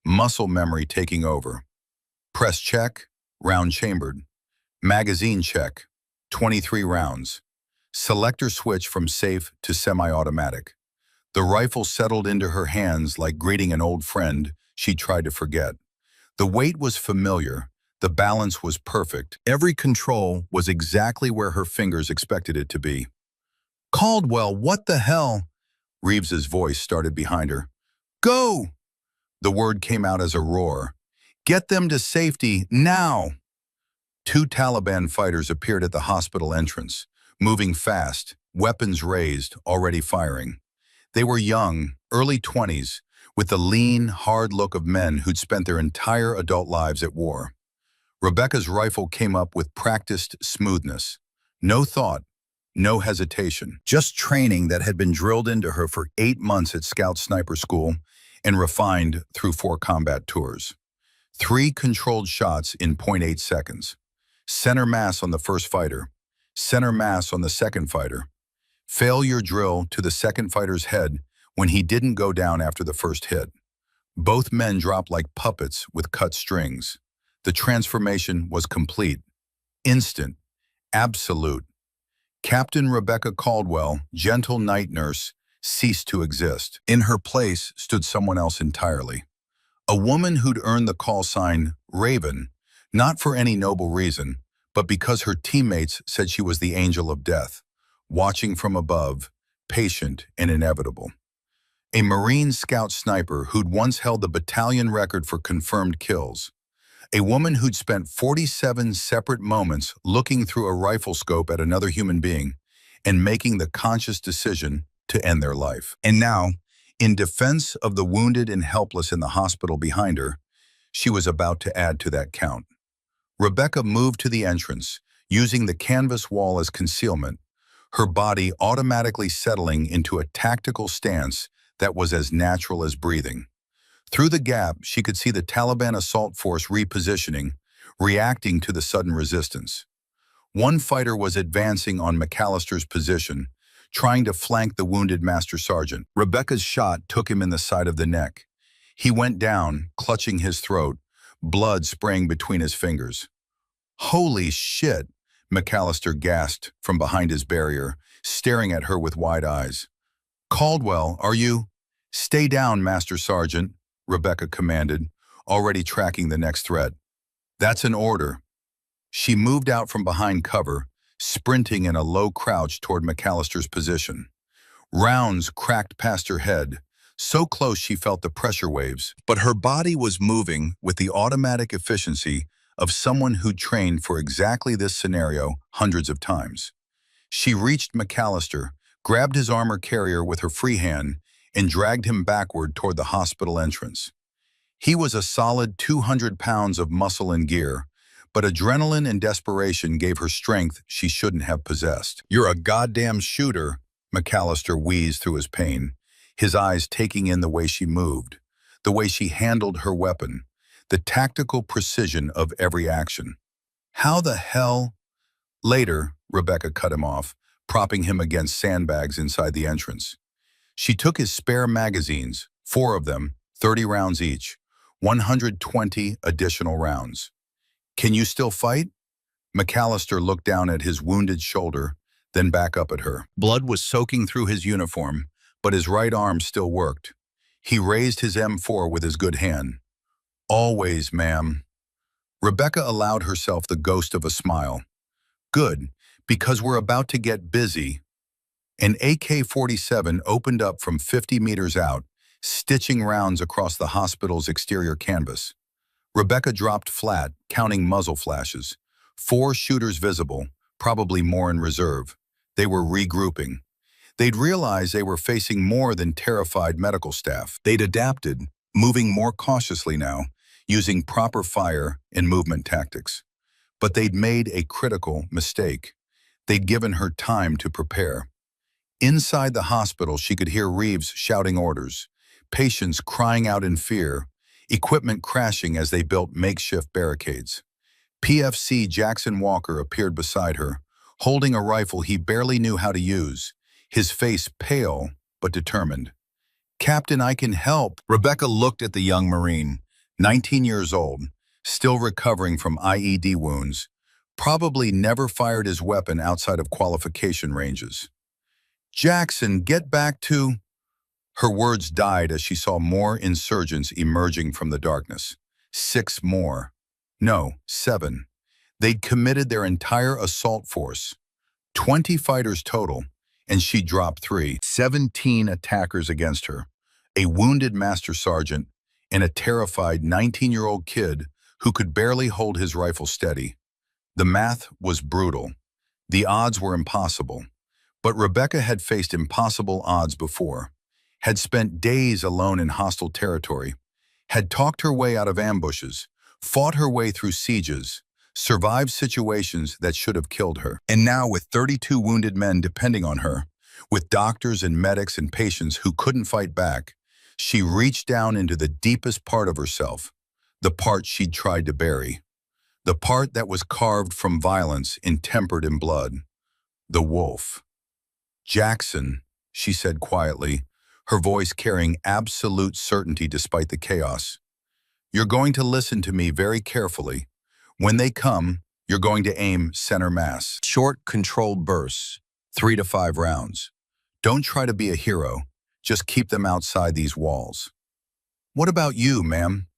muscle memory taking over. Press check, round chambered. Magazine check, 23 rounds. Selector switch from safe to semi-automatic. The rifle settled into her hands like greeting an old friend she tried to forget. The weight was familiar, the balance was perfect. Every control was exactly where her fingers expected it to be. Caldwell, what the hell? Reeves's voice started behind her. Go! The word came out as a roar. Get them to safety, now! Two Taliban fighters appeared at the hospital entrance, moving fast, weapons raised, already firing. They were young, early 20s, with the lean, hard look of men who'd spent their entire adult lives at war. Rebecca's rifle came up with practiced smoothness. No thought, no hesitation. Just training that had been drilled into her for 8 months at Scout Sniper School and refined through 4 combat tours. 3 controlled shots in .8 seconds. Center mass on the first fighter. Center mass on the second fighter. Fail your drill to the second fighter's head when he didn't go down after the first hit. Both men dropped like puppets with cut strings. The transformation was complete, instant, absolute. Captain Rebecca Caldwell, gentle night nurse, ceased to exist. In her place stood someone else entirely. A woman who'd earned the call sign Raven, not for any noble reason, but because her teammates said she was the angel of death, watching from above, patient and inevitable. A Marine Scout sniper who'd once held the battalion record for confirmed kills. A woman who'd spent 47 separate moments looking through a rifle scope at another human being and making the conscious decision to end their life. And now, in defense of the wounded and helpless in the hospital behind her, she was about to add to that count. Rebecca moved to the entrance, using the canvas wall as concealment, her body automatically settling into a tactical stance that was as natural as breathing. Through the gap, she could see the Taliban assault force repositioning, reacting to the sudden resistance. One fighter was advancing on McAllister's position, trying to flank the wounded Master Sergeant. Rebecca's shot took him in the side of the neck. He went down, clutching his throat, blood spraying between his fingers. Holy shit, McAllister gasped from behind his barrier, staring at her with wide eyes. Caldwell, are you? Stay down, Master Sergeant, Rebecca commanded, already tracking the next threat. That's an order. She moved out from behind cover, sprinting in a low crouch toward McAllister's position. Rounds cracked past her head, so close she felt the pressure waves, but her body was moving with the automatic efficiency of someone who'd trained for exactly this scenario hundreds of times. She reached McAllister, grabbed his armor carrier with her free hand, and dragged him backward toward the hospital entrance. He was a solid 200 pounds of muscle and gear, but adrenaline and desperation gave her strength she shouldn't have possessed. You're a goddamn shooter, McAllister wheezed through his pain, his eyes taking in the way she moved, the way she handled her weapon, the tactical precision of every action. How the hell? Later, Rebecca cut him off, propping him against sandbags inside the entrance. She took his spare magazines, 4 of them, 30 rounds each, 120 additional rounds. Can you still fight? McAllister looked down at his wounded shoulder, then back up at her. Blood was soaking through his uniform, but his right arm still worked. He raised his M4 with his good hand. Always, ma'am. Rebecca allowed herself the ghost of a smile. Good, because we're about to get busy. An AK-47 opened up from 50 meters out, stitching rounds across the hospital's exterior canvas. Rebecca dropped flat, counting muzzle flashes. 4 shooters visible, probably more in reserve. They were regrouping. They'd realized they were facing more than terrified medical staff. They'd adapted, moving more cautiously now, using proper fire and movement tactics. But they'd made a critical mistake. They'd given her time to prepare. Inside the hospital, she could hear Reeves shouting orders, patients crying out in fear, equipment crashing as they built makeshift barricades. PFC Jackson Walker appeared beside her, holding a rifle he barely knew how to use, his face pale but determined. "Captain, I can help." Rebecca looked at the young Marine, 19 years old, still recovering from IED wounds, probably never fired his weapon outside of qualification ranges. "Jackson, get back to—" Her words died as she saw more insurgents emerging from the darkness. 6 more. No, 7. They'd committed their entire assault force. 20 fighters total, and she dropped 3. 17 attackers against her. A wounded master sergeant and a terrified 19-year-old kid who could barely hold his rifle steady. The math was brutal. The odds were impossible. But Rebecca had faced impossible odds before, had spent days alone in hostile territory, had talked her way out of ambushes, fought her way through sieges, survived situations that should have killed her. And now, with 32 wounded men depending on her, with doctors and medics and patients who couldn't fight back, she reached down into the deepest part of herself, the part she'd tried to bury, the part that was carved from violence and tempered in blood. The wolf. "Jackson," she said quietly, her voice carrying absolute certainty despite the chaos. "You're going to listen to me very carefully. When they come, you're going to aim center mass. Short, controlled bursts, 3 to 5 rounds. Don't try to be a hero. Just keep them outside these walls." "What about you, ma'am?"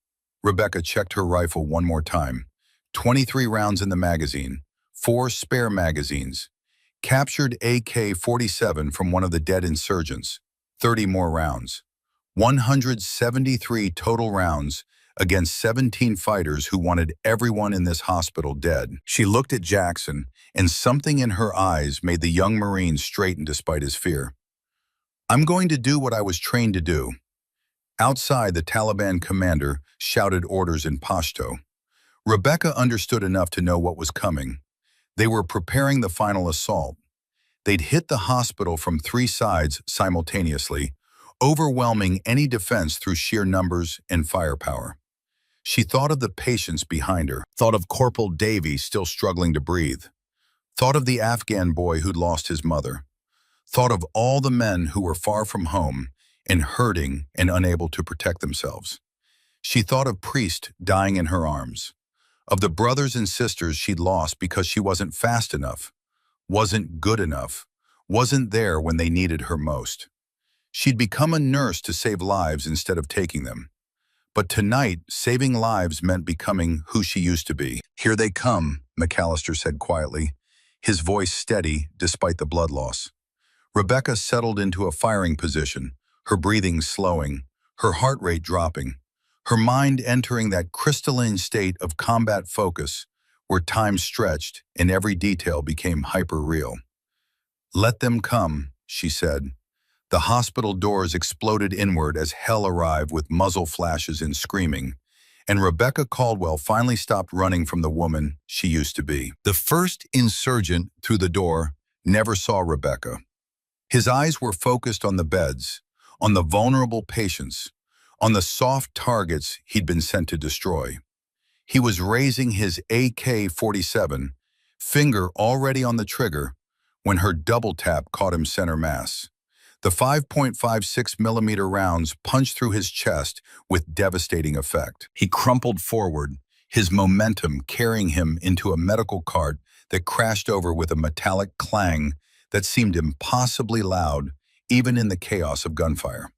Rebecca checked her rifle one more time. 23 rounds in the magazine, 4 spare magazines. Captured AK-47 from one of the dead insurgents, 30 more rounds. 173 total rounds against 17 fighters who wanted everyone in this hospital dead. She looked at Jackson, and something in her eyes made the young Marine straighten despite his fear. "I'm going to do what I was trained to do." Outside, the Taliban commander shouted orders in Pashto. Rebecca understood enough to know what was coming. They were preparing the final assault. They'd hit the hospital from 3 sides simultaneously, overwhelming any defense through sheer numbers and firepower. She thought of the patients behind her, thought of Corporal Davy still struggling to breathe, thought of the Afghan boy who'd lost his mother, thought of all the men who were far from home and hurting and unable to protect themselves. She thought of Priest dying in her arms, of the brothers and sisters she'd lost because she wasn't fast enough, wasn't good enough, wasn't there when they needed her most. She'd become a nurse to save lives instead of taking them. But tonight, saving lives meant becoming who she used to be. "Here they come," McAllister said quietly, his voice steady despite the blood loss. Rebecca settled into a firing position, her breathing slowing, her heart rate dropping, her mind entering that crystalline state of combat focus where time stretched and every detail became hyper-real. "Let them come," she said. The hospital doors exploded inward as hell arrived with muzzle flashes and screaming, and Rebecca Caldwell finally stopped running from the woman she used to be. The first insurgent through the door never saw Rebecca. His eyes were focused on the beds, on the vulnerable patients, on the soft targets he'd been sent to destroy. He was raising his AK-47, finger already on the trigger, when her double tap caught him center mass. The 5.56mm rounds punched through his chest with devastating effect. He crumpled forward, his momentum carrying him into a medical cart that crashed over with a metallic clang that seemed impossibly loud, even in the chaos of gunfire.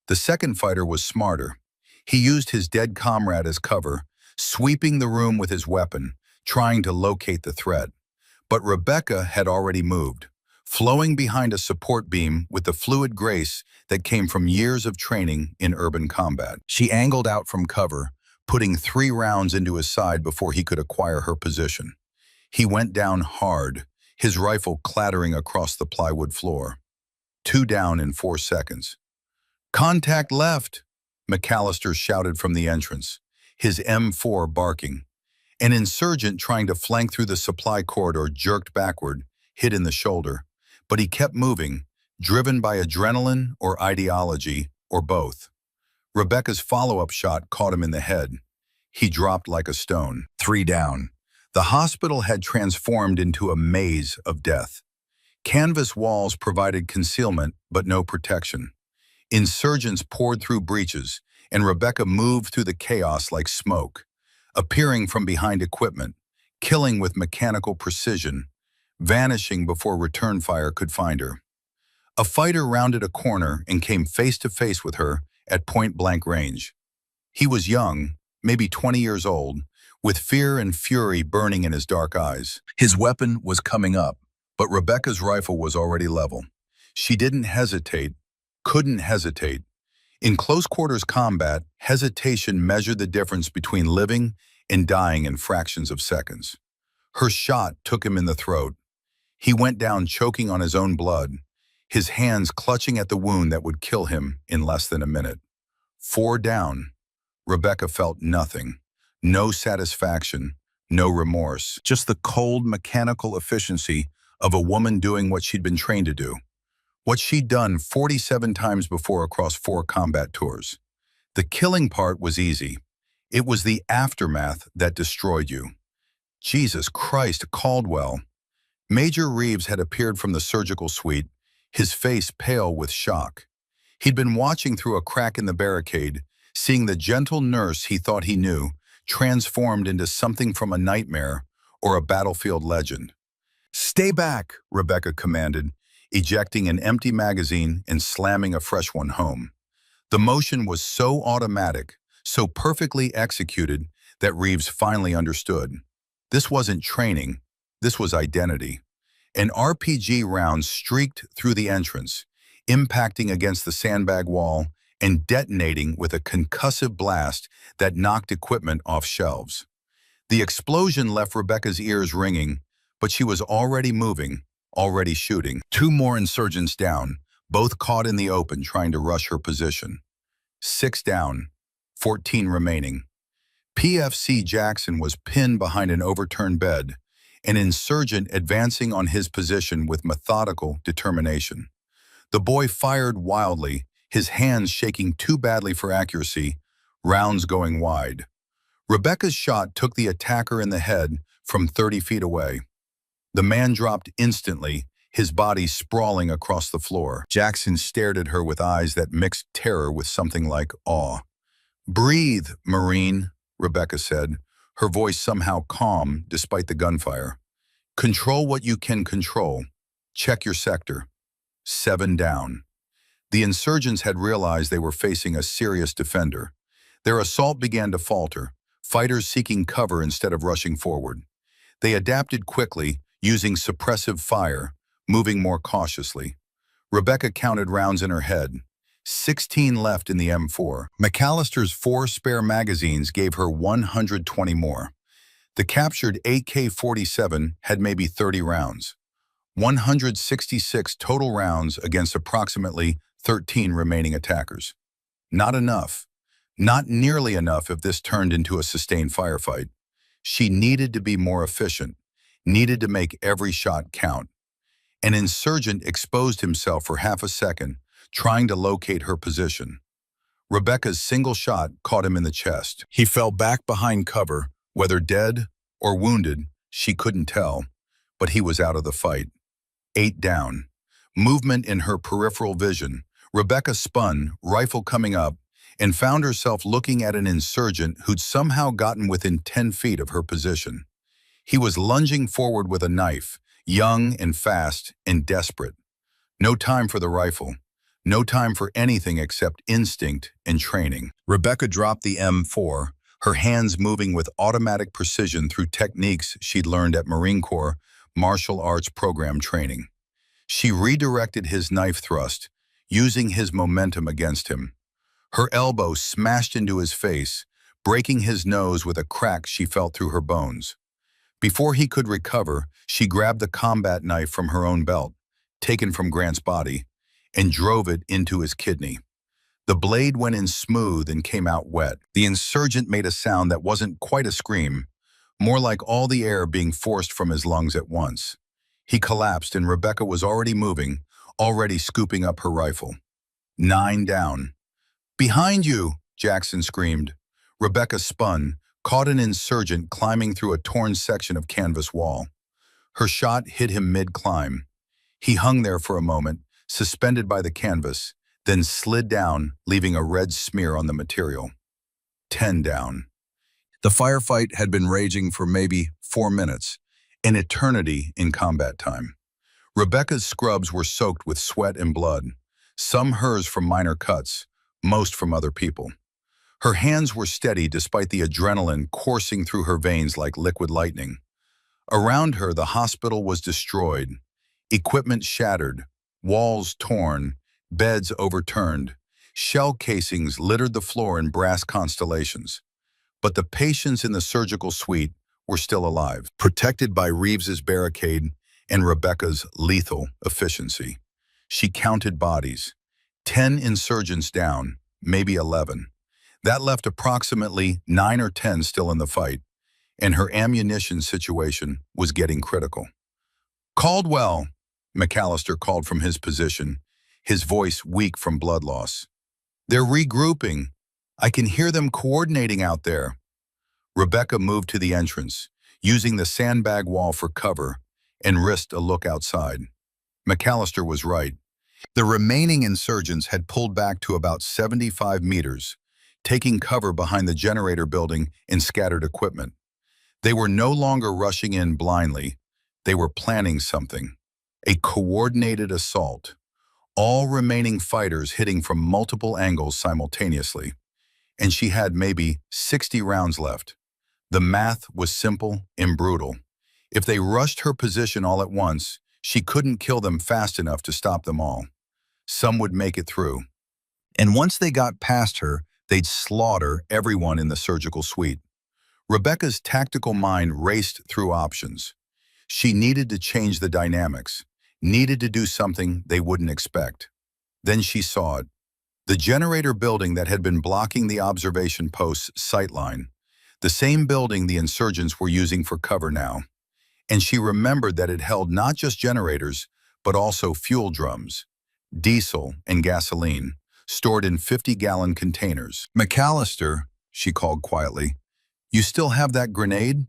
The second fighter was smarter. He used his dead comrade as cover, sweeping the room with his weapon, trying to locate the threat. But Rebecca had already moved. flowing behind a support beam with the fluid grace that came from years of training in urban combat. She angled out from cover, putting 3 rounds into his side before he could acquire her position. He went down hard, his rifle clattering across the plywood floor. 2 down in 4 seconds. "Contact left," McAllister shouted from the entrance, his M4 barking. An insurgent trying to flank through the supply corridor jerked backward, hit in the shoulder, but he kept moving, driven by adrenaline or ideology, or both. Rebecca's follow-up shot caught him in the head. He dropped like a stone. 3 down. The hospital had transformed into a maze of death. Canvas walls provided concealment, but no protection. Insurgents poured through breaches, and Rebecca moved through the chaos like smoke, appearing from behind equipment, killing with mechanical precision, vanishing before return fire could find her. A fighter rounded a corner and came face to face with her at point-blank range. He was young, maybe 20 years old, with fear and fury burning in his dark eyes. His weapon was coming up, but Rebecca's rifle was already level. She didn't hesitate, couldn't hesitate. In close-quarters combat, hesitation measured the difference between living and dying in fractions of seconds. Her shot took him in the throat. He went down choking on his own blood, his hands clutching at the wound that would kill him in less than a minute. 4 down. Rebecca felt nothing. No satisfaction, no remorse, just the cold mechanical efficiency of a woman doing what she'd been trained to do. What she'd done 47 times before across 4 combat tours. The killing part was easy. It was the aftermath that destroyed you. Jesus Christ, Caldwell. Major Reeves had appeared from the surgical suite, his face pale with shock. He'd been watching through a crack in the barricade, seeing the gentle nurse he thought he knew transformed into something from a nightmare or a battlefield legend. "Stay back," Rebecca commanded, ejecting an empty magazine and slamming a fresh one home. The motion was so automatic, so perfectly executed, that Reeves finally understood. This wasn't training, this was identity. An RPG round streaked through the entrance, impacting against the sandbag wall and detonating with a concussive blast that knocked equipment off shelves. The explosion left Rebecca's ears ringing, but she was already moving, already shooting. 2 more insurgents down, both caught in the open trying to rush her position. 6 down, 14 remaining. PFC Jackson was pinned behind an overturned bed, an insurgent advancing on his position with methodical determination. The boy fired wildly, his hands shaking too badly for accuracy, rounds going wide. Rebecca's shot took the attacker in the head from 30 feet away. The man dropped instantly, his body sprawling across the floor. Jackson stared at her with eyes that mixed terror with something like awe. "Breathe, Marine," Rebecca said, her voice somehow calm despite the gunfire. "Control what you can control. Check your sector." 7 down. The insurgents had realized they were facing a serious defender. Their assault began to falter, fighters seeking cover instead of rushing forward. They adapted quickly, using suppressive fire, moving more cautiously. Rebecca counted rounds in her head. 16 left in the M4. McAllister's 4 spare magazines gave her 120 more. The captured AK-47 had maybe 30 rounds. 166 total rounds against approximately 13 remaining attackers. Not enough. Not nearly enough if this turned into a sustained firefight. She needed to be more efficient, needed to make every shot count. An insurgent exposed himself for half a second, trying to locate her position. Rebecca's single shot caught him in the chest. He fell back behind cover, whether dead or wounded, she couldn't tell, but he was out of the fight. 8 down. Movement in her peripheral vision. Rebecca spun, rifle coming up, and found herself looking at an insurgent who'd somehow gotten within 10 feet of her position. He was lunging forward with a knife, young and fast and desperate. No time for the rifle. No time for anything except instinct and training. Rebecca dropped the M4, her hands moving with automatic precision through techniques she'd learned at Marine Corps martial arts program training. She redirected his knife thrust, using his momentum against him. Her elbow smashed into his face, breaking his nose with a crack she felt through her bones. Before he could recover, she grabbed the combat knife from her own belt, taken from Grant's body, and drove it into his kidney. The blade went in smooth and came out wet. The insurgent made a sound that wasn't quite a scream, more like all the air being forced from his lungs at once. He collapsed and Rebecca was already moving, already scooping up her rifle. 9 down. "Behind you!" Jackson screamed. Rebecca spun, caught an insurgent climbing through a torn section of canvas wall. Her shot hit him mid-climb. He hung there for a moment, suspended by the canvas, then slid down, leaving a red smear on the material. 10 down. The firefight had been raging for maybe 4 minutes, an eternity in combat time. Rebecca's scrubs were soaked with sweat and blood, some hers from minor cuts, most from other people. Her hands were steady despite the adrenaline coursing through her veins like liquid lightning. Around her, the hospital was destroyed, equipment shattered, walls torn, beds overturned. Shell casings littered the floor in brass constellations. But the patients in the surgical suite were still alive, protected by Reeves's barricade and Rebecca's lethal efficiency. She counted bodies. 10 insurgents down, maybe 11. That left approximately 9 or 10 still in the fight, and her ammunition situation was getting critical. "Caldwell," McAllister called from his position, his voice weak from blood loss. "They're regrouping. I can hear them coordinating out there." Rebecca moved to the entrance, using the sandbag wall for cover, and risked a look outside. McAllister was right. The remaining insurgents had pulled back to about 75 meters, taking cover behind the generator building and scattered equipment. They were no longer rushing in blindly. They were planning something. A coordinated assault. All remaining fighters hitting from multiple angles simultaneously. And she had maybe 60 rounds left. The math was simple and brutal. If they rushed her position all at once, she couldn't kill them fast enough to stop them all. Some would make it through. And once they got past her, they'd slaughter everyone in the surgical suite. Rebecca's tactical mind raced through options. She needed to change the dynamics, needed to do something they wouldn't expect. Then she saw it. The generator building that had been blocking the observation post's sightline. The same building the insurgents were using for cover now. And she remembered that it held not just generators, but also fuel drums, diesel and gasoline, stored in 50-gallon containers. "McAllister," she called quietly, "you still have that grenade?"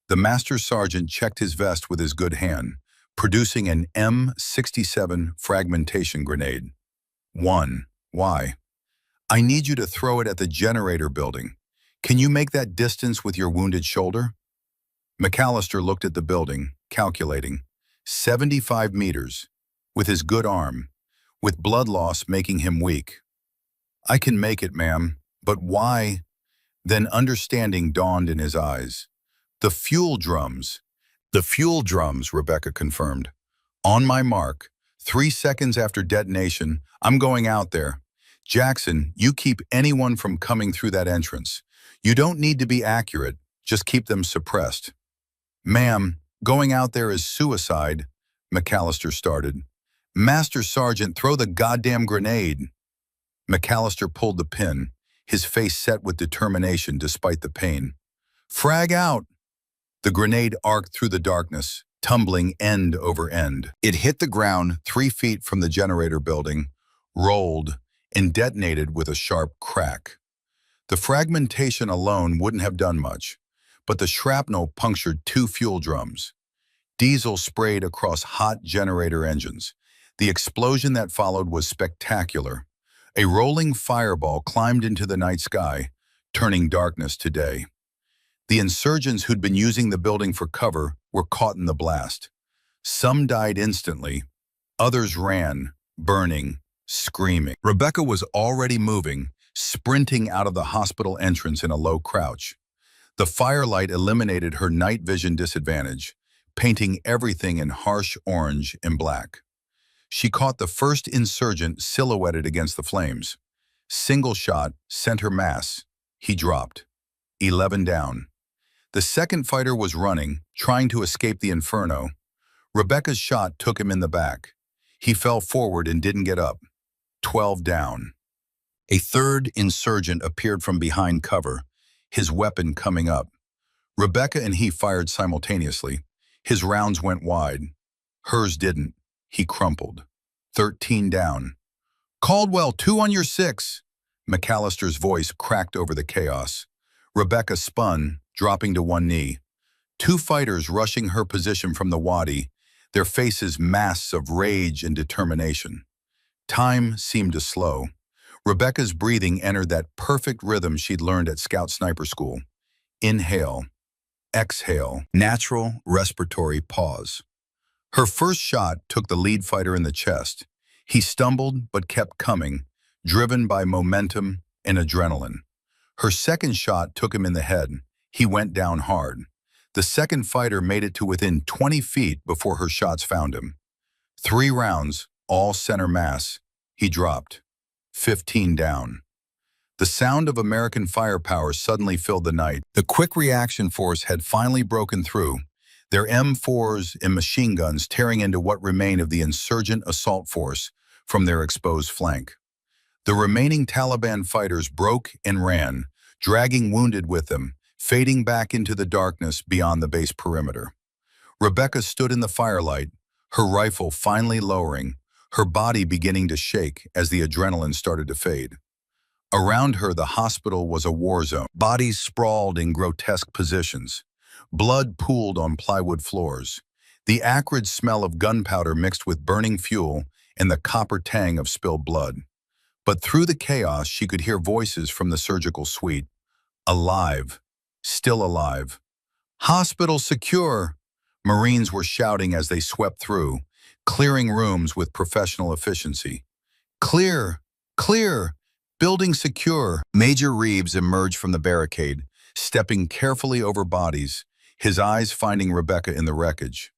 The master sergeant checked his vest with his good hand, producing an M67 fragmentation grenade. "One. Why?" "I need you to throw it at the generator building. Can you make that distance with your wounded shoulder?" McAllister looked at the building, calculating. 75 meters, with his good arm, with blood loss making him weak. "I can make it, ma'am, but why?" Then understanding dawned in his eyes. "The fuel drums." "The fuel drums," Rebecca confirmed. "On my mark, 3 seconds after detonation, I'm going out there. Jackson, you keep anyone from coming through that entrance. You don't need to be accurate, just keep them suppressed." "Ma'am, going out there is suicide," McAllister started. "Master Sergeant, throw the goddamn grenade." McAllister pulled the pin, his face set with determination despite the pain. "Frag out!" The grenade arced through the darkness, tumbling end over end. It hit the ground 3 feet from the generator building, rolled, and detonated with a sharp crack. The fragmentation alone wouldn't have done much, but the shrapnel punctured 2 fuel drums. Diesel sprayed across hot generator engines. The explosion that followed was spectacular. A rolling fireball climbed into the night sky, turning darkness to day. The insurgents who'd been using the building for cover were caught in the blast. Some died instantly. Others ran, burning, screaming. Rebecca was already moving, sprinting out of the hospital entrance in a low crouch. The firelight eliminated her night vision disadvantage, painting everything in harsh orange and black. She caught the first insurgent silhouetted against the flames. Single shot sent her mass. He dropped. 11 down. The second fighter was running, trying to escape the inferno. Rebecca's shot took him in the back. He fell forward and didn't get up. 12 down. A third insurgent appeared from behind cover, his weapon coming up. Rebecca and he fired simultaneously. His rounds went wide. Hers didn't. He crumpled. 13 down. Caldwell, 2 on your 6. McAllister's voice cracked over the chaos. Rebecca spun, dropping to one knee. 2 fighters rushing her position from the wadi, their faces masks of rage and determination. Time seemed to slow. Rebecca's breathing entered that perfect rhythm she'd learned at Scout Sniper School. Inhale, exhale, natural respiratory pause. Her first shot took the lead fighter in the chest. He stumbled but kept coming, driven by momentum and adrenaline. Her second shot took him in the head. He went down hard. The second fighter made it to within 20 feet before her shots found him. 3 rounds, all center mass. He dropped. 15 down. The sound of American firepower suddenly filled the night. The quick reaction force had finally broken through, their M4s and machine guns tearing into what remained of the insurgent assault force from their exposed flank. The remaining Taliban fighters broke and ran, dragging wounded with them, fading back into the darkness beyond the base perimeter. Rebecca stood in the firelight, her rifle finally lowering, her body beginning to shake as the adrenaline started to fade. Around her, the hospital was a war zone. Bodies sprawled in grotesque positions. Blood pooled on plywood floors. The acrid smell of gunpowder mixed with burning fuel and the copper tang of spilled blood. But through the chaos, she could hear voices from the surgical suite. Alive. Still alive. Hospital secure. Marines were shouting as they swept through, clearing rooms with professional efficiency. Clear. Clear. Building secure. Major Reeves emerged from the barricade, stepping carefully over bodies, his eyes finding Rebecca in the wreckage.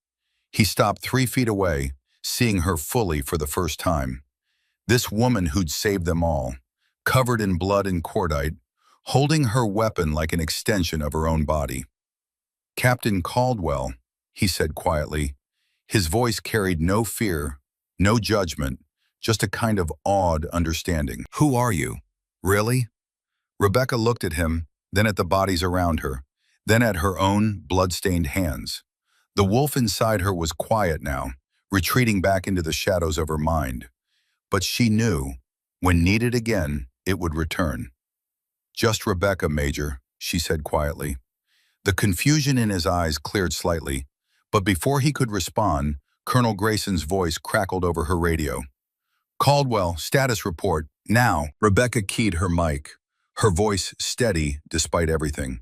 He stopped 3 feet away, seeing her fully for the first time. This woman who'd saved them all, covered in blood and cordite, holding her weapon like an extension of her own body. Captain Caldwell, he said quietly. His voice carried no fear, no judgment, just a kind of awed understanding. Who are you? Really? Rebecca looked at him, then at the bodies around her, then at her own blood-stained hands. The wolf inside her was quiet now, retreating back into the shadows of her mind. But she knew, when needed again, it would return. Just Rebecca, Major, she said quietly. The confusion in his eyes cleared slightly, but before he could respond, Colonel Grayson's voice crackled over her radio. Caldwell, status report, now. Rebecca keyed her mic, her voice steady despite everything.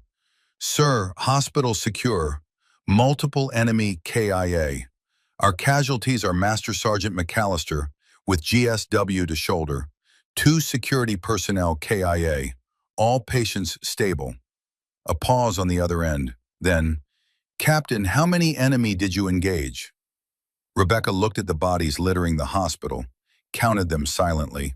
Sir, hospital secure. Multiple enemy KIA. Our casualties are Master Sergeant McAllister, with GSW to shoulder. 2 security personnel KIA. All patients stable. A pause on the other end. Then, Captain, how many enemy did you engage? Rebecca looked at the bodies littering the hospital, counted them silently.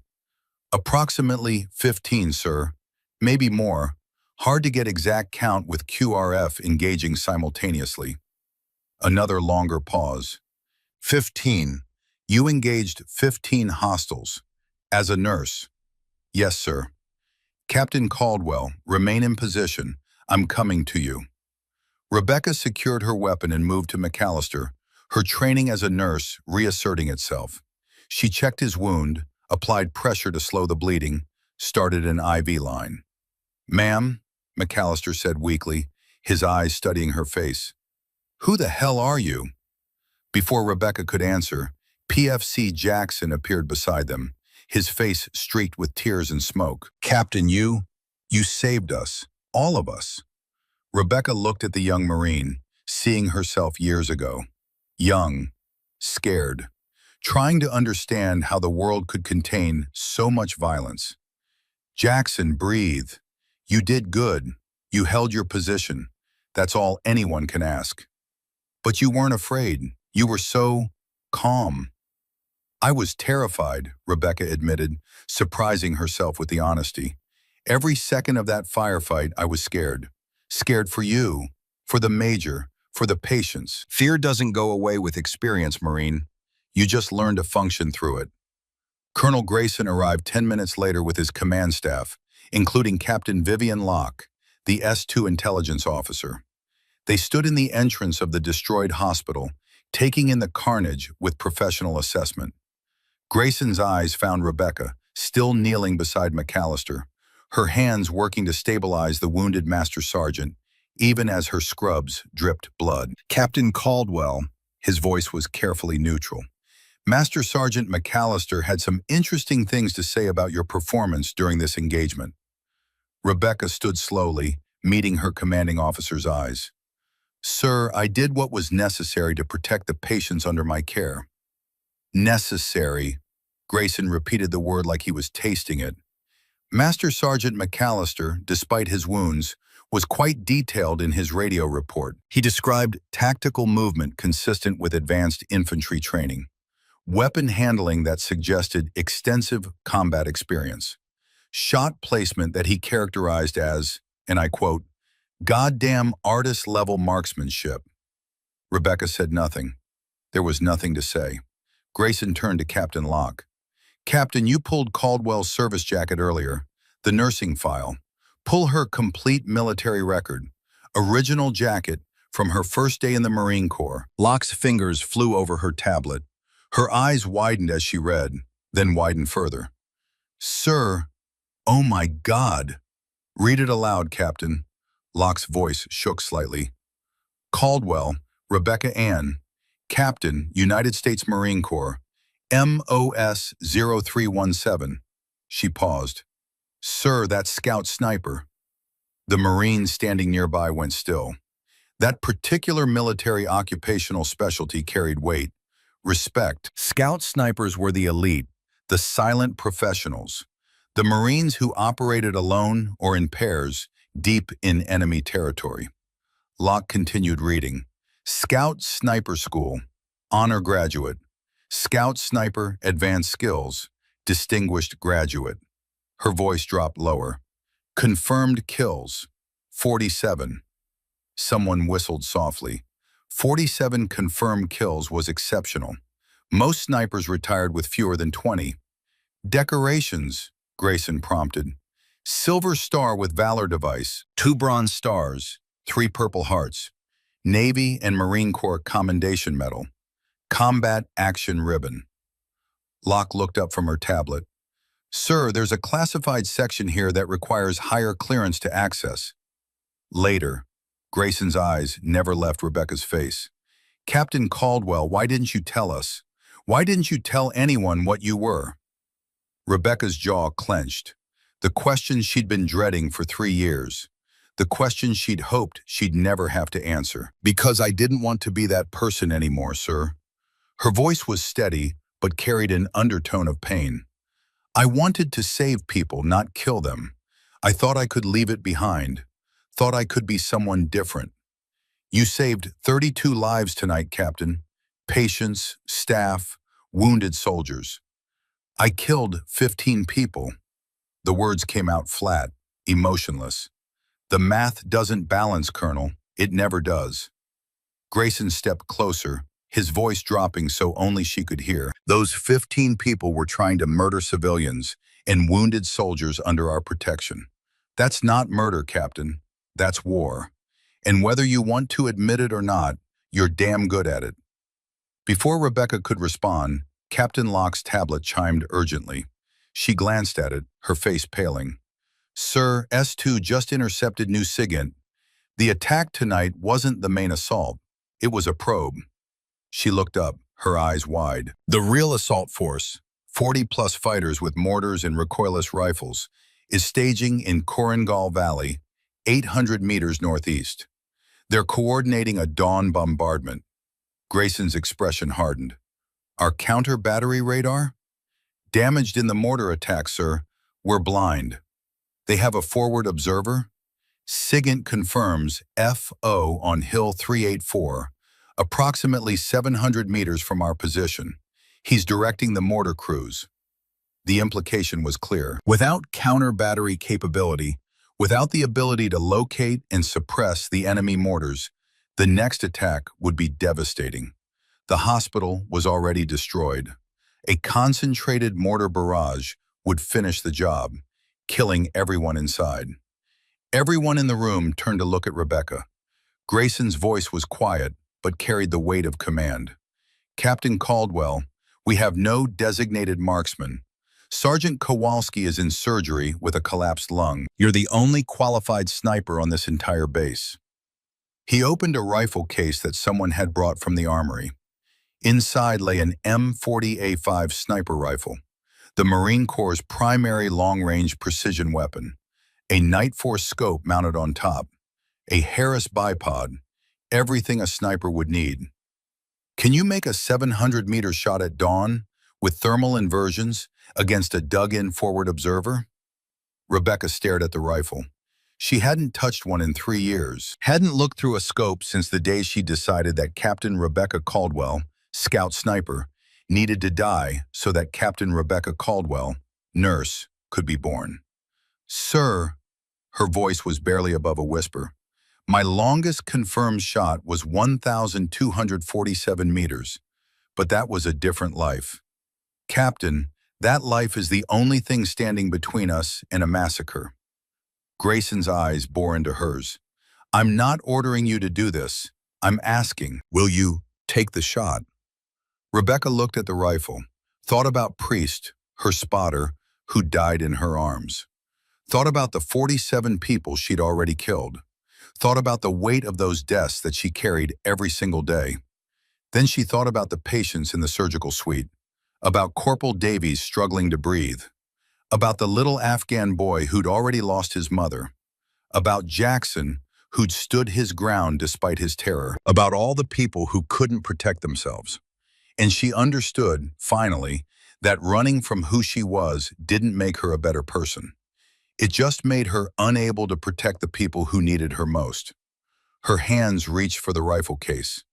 Approximately 15, sir. Maybe more. Hard to get exact count with QRF engaging simultaneously. Another longer pause. 15. You engaged 15 hostiles. As a nurse. Yes, sir. Captain Caldwell, remain in position. I'm coming to you. Rebecca secured her weapon and moved to McAllister, her training as a nurse reasserting itself. She checked his wound, applied pressure to slow the bleeding, started an IV line. Ma'am, McAllister said weakly, his eyes studying her face. Who the hell are you? Before Rebecca could answer, PFC Jackson appeared beside them, his face streaked with tears and smoke. Captain, you saved us, all of us. Rebecca looked at the young Marine, seeing herself years ago. Young, scared, trying to understand how the world could contain so much violence. Jackson, breathe. You did good. You held your position. That's all anyone can ask. But you weren't afraid. You were so calm. I was terrified, Rebecca admitted, surprising herself with the honesty. Every second of that firefight, I was scared. Scared for you, for the major, for the patients. Fear doesn't go away with experience, Marine. You just learn to function through it. Colonel Grayson arrived 10 minutes later with his command staff, including Captain Vivian Locke, the S-2 intelligence officer. They stood in the entrance of the destroyed hospital, taking in the carnage with professional assessment. Grayson's eyes found Rebecca, still kneeling beside McAllister, her hands working to stabilize the wounded Master Sergeant, even as her scrubs dripped blood. Captain Caldwell, his voice was carefully neutral. Master Sergeant McAllister had some interesting things to say about your performance during this engagement. Rebecca stood slowly, meeting her commanding officer's eyes. Sir, I did what was necessary to protect the patients under my care. Necessary. Grayson repeated the word like he was tasting it. Master Sergeant McAllister, despite his wounds, was quite detailed in his radio report. He described tactical movement consistent with advanced infantry training, weapon handling that suggested extensive combat experience, shot placement that he characterized as, and I quote, "goddamn artist-level marksmanship." Rebecca said nothing. There was nothing to say. Grayson turned to Captain Locke. Captain, you pulled Caldwell's service jacket earlier, the nursing file. Pull her complete military record, original jacket from her first day in the Marine Corps. Locke's fingers flew over her tablet. Her eyes widened as she read, then widened further. Sir, oh my God. Read it aloud, Captain. Locke's voice shook slightly. Caldwell, Rebecca Ann, Captain, United States Marine Corps, MOS 0317. She paused. Sir, that's Scout Sniper. The Marine standing nearby went still. That particular military occupational specialty carried weight. Respect. Scout snipers were the elite, the silent professionals, the Marines who operated alone or in pairs, deep in enemy territory. Locke continued reading. Scout Sniper School, honor graduate. Scout Sniper Advanced Skills, distinguished graduate. Her voice dropped lower. Confirmed kills, 47. Someone whistled softly. 47 confirmed kills was exceptional. Most snipers retired with fewer than 20. Decorations, Grayson prompted. Silver Star with Valor Device, 2 Bronze Stars, 3 Purple Hearts. Navy and Marine Corps Commendation Medal. Combat Action Ribbon. Locke looked up from her tablet. Sir, there's a classified section here that requires higher clearance to access. Later. Grayson's eyes never left Rebecca's face. Captain Caldwell, why didn't you tell us? Why didn't you tell anyone what you were? Rebecca's jaw clenched. The question she'd been dreading for 3 years. The question she'd hoped she'd never have to answer. Because I didn't want to be that person anymore, sir. Her voice was steady, but carried an undertone of pain. I wanted to save people, not kill them. I thought I could leave it behind. Thought I could be someone different. You saved 32 lives tonight, Captain. Patients, staff, wounded soldiers. I killed 15 people. The words came out flat, emotionless. The math doesn't balance, Colonel. It never does. Grayson stepped closer, his voice dropping so only she could hear. Those 15 people were trying to murder civilians and wounded soldiers under our protection. That's not murder, Captain. That's war. And whether you want to admit it or not, you're damn good at it. Before Rebecca could respond, Captain Locke's tablet chimed urgently. She glanced at it, her face paling. Sir, S2 just intercepted new SIGINT. The attack tonight wasn't the main assault. It was a probe. She looked up, her eyes wide. The real assault force, 40-plus fighters with mortars and recoilless rifles, is staging in Korengal Valley, 800 meters northeast. They're coordinating a dawn bombardment. Grayson's expression hardened. Our counter-battery radar? Damaged in the mortar attack, sir. We're blind. They have a forward observer? SIGINT confirms FO on Hill 384, approximately 700 meters from our position. He's directing the mortar crews. The implication was clear. Without counter-battery capability, without the ability to locate and suppress the enemy mortars, the next attack would be devastating. The hospital was already destroyed. A concentrated mortar barrage would finish the job, killing everyone inside. Everyone in the room turned to look at Rebecca. Grayson's voice was quiet, but carried the weight of command. Captain Caldwell, we have no designated marksman. Sergeant Kowalski is in surgery with a collapsed lung. You're the only qualified sniper on this entire base. He opened a rifle case that someone had brought from the armory. Inside lay an M40A5 sniper rifle, the Marine Corps' primary long-range precision weapon, a Night Force scope mounted on top, a Harris bipod, everything a sniper would need. Can you make a 700-meter shot at dawn with thermal inversions against a dug-in forward observer? Rebecca stared at the rifle. She hadn't touched one in 3 years, hadn't looked through a scope since the day she decided that Captain Rebecca Caldwell, scout sniper, needed to die so that Captain Rebecca Caldwell, nurse, could be born. Sir, her voice was barely above a whisper, my longest confirmed shot was 1,247 meters, but that was a different life. Captain, that life is the only thing standing between us and a massacre. Grayson's eyes bore into hers. I'm not ordering you to do this. I'm asking, will you take the shot? Rebecca looked at the rifle, thought about Priest, her spotter, who died in her arms. Thought about the 47 people she'd already killed. Thought about the weight of those deaths that she carried every single day. Then she thought about the patients in the surgical suite, about Corporal Davies struggling to breathe, about the little Afghan boy who'd already lost his mother, about Jackson, who'd stood his ground despite his terror, about all the people who couldn't protect themselves. And she understood, finally, that running from who she was didn't make her a better person. It just made her unable to protect the people who needed her most. Her hands reached for the rifle case.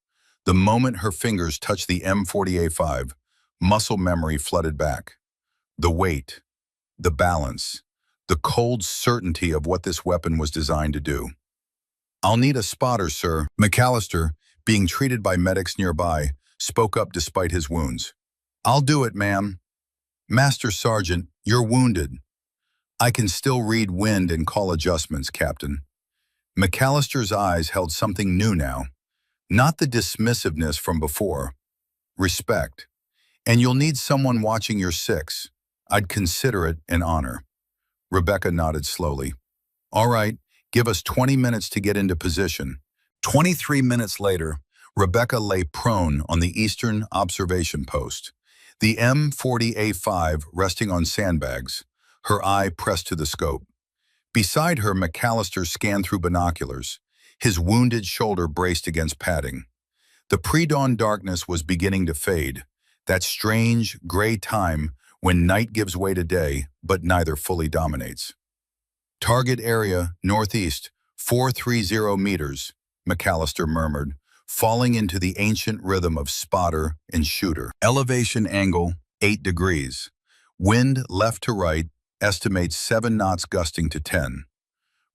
The moment her fingers touched the M40A5, muscle memory flooded back. The weight, the balance, the cold certainty of what this weapon was designed to do. I'll need a spotter, sir. McAllister, being treated by medics nearby, spoke up despite his wounds. I'll do it, ma'am. Master Sergeant, you're wounded. I can still read wind and call adjustments, Captain. McAllister's eyes held something new now. Not the dismissiveness from before. Respect. And you'll need someone watching your six. I'd consider it an honor. Rebecca nodded slowly. All right, give us 20 minutes to get into position. 23 minutes later, Rebecca lay prone on the eastern observation post, the M40A5 resting on sandbags, her eye pressed to the scope. Beside her, McAllister scanned through binoculars, his wounded shoulder braced against padding. The pre-dawn darkness was beginning to fade, that strange, gray time when night gives way to day, but neither fully dominates. Target area, northeast, 430 meters, McAllister murmured, falling into the ancient rhythm of spotter and shooter. Elevation angle, 8 degrees. Wind left to right, estimates 7 knots gusting to 10.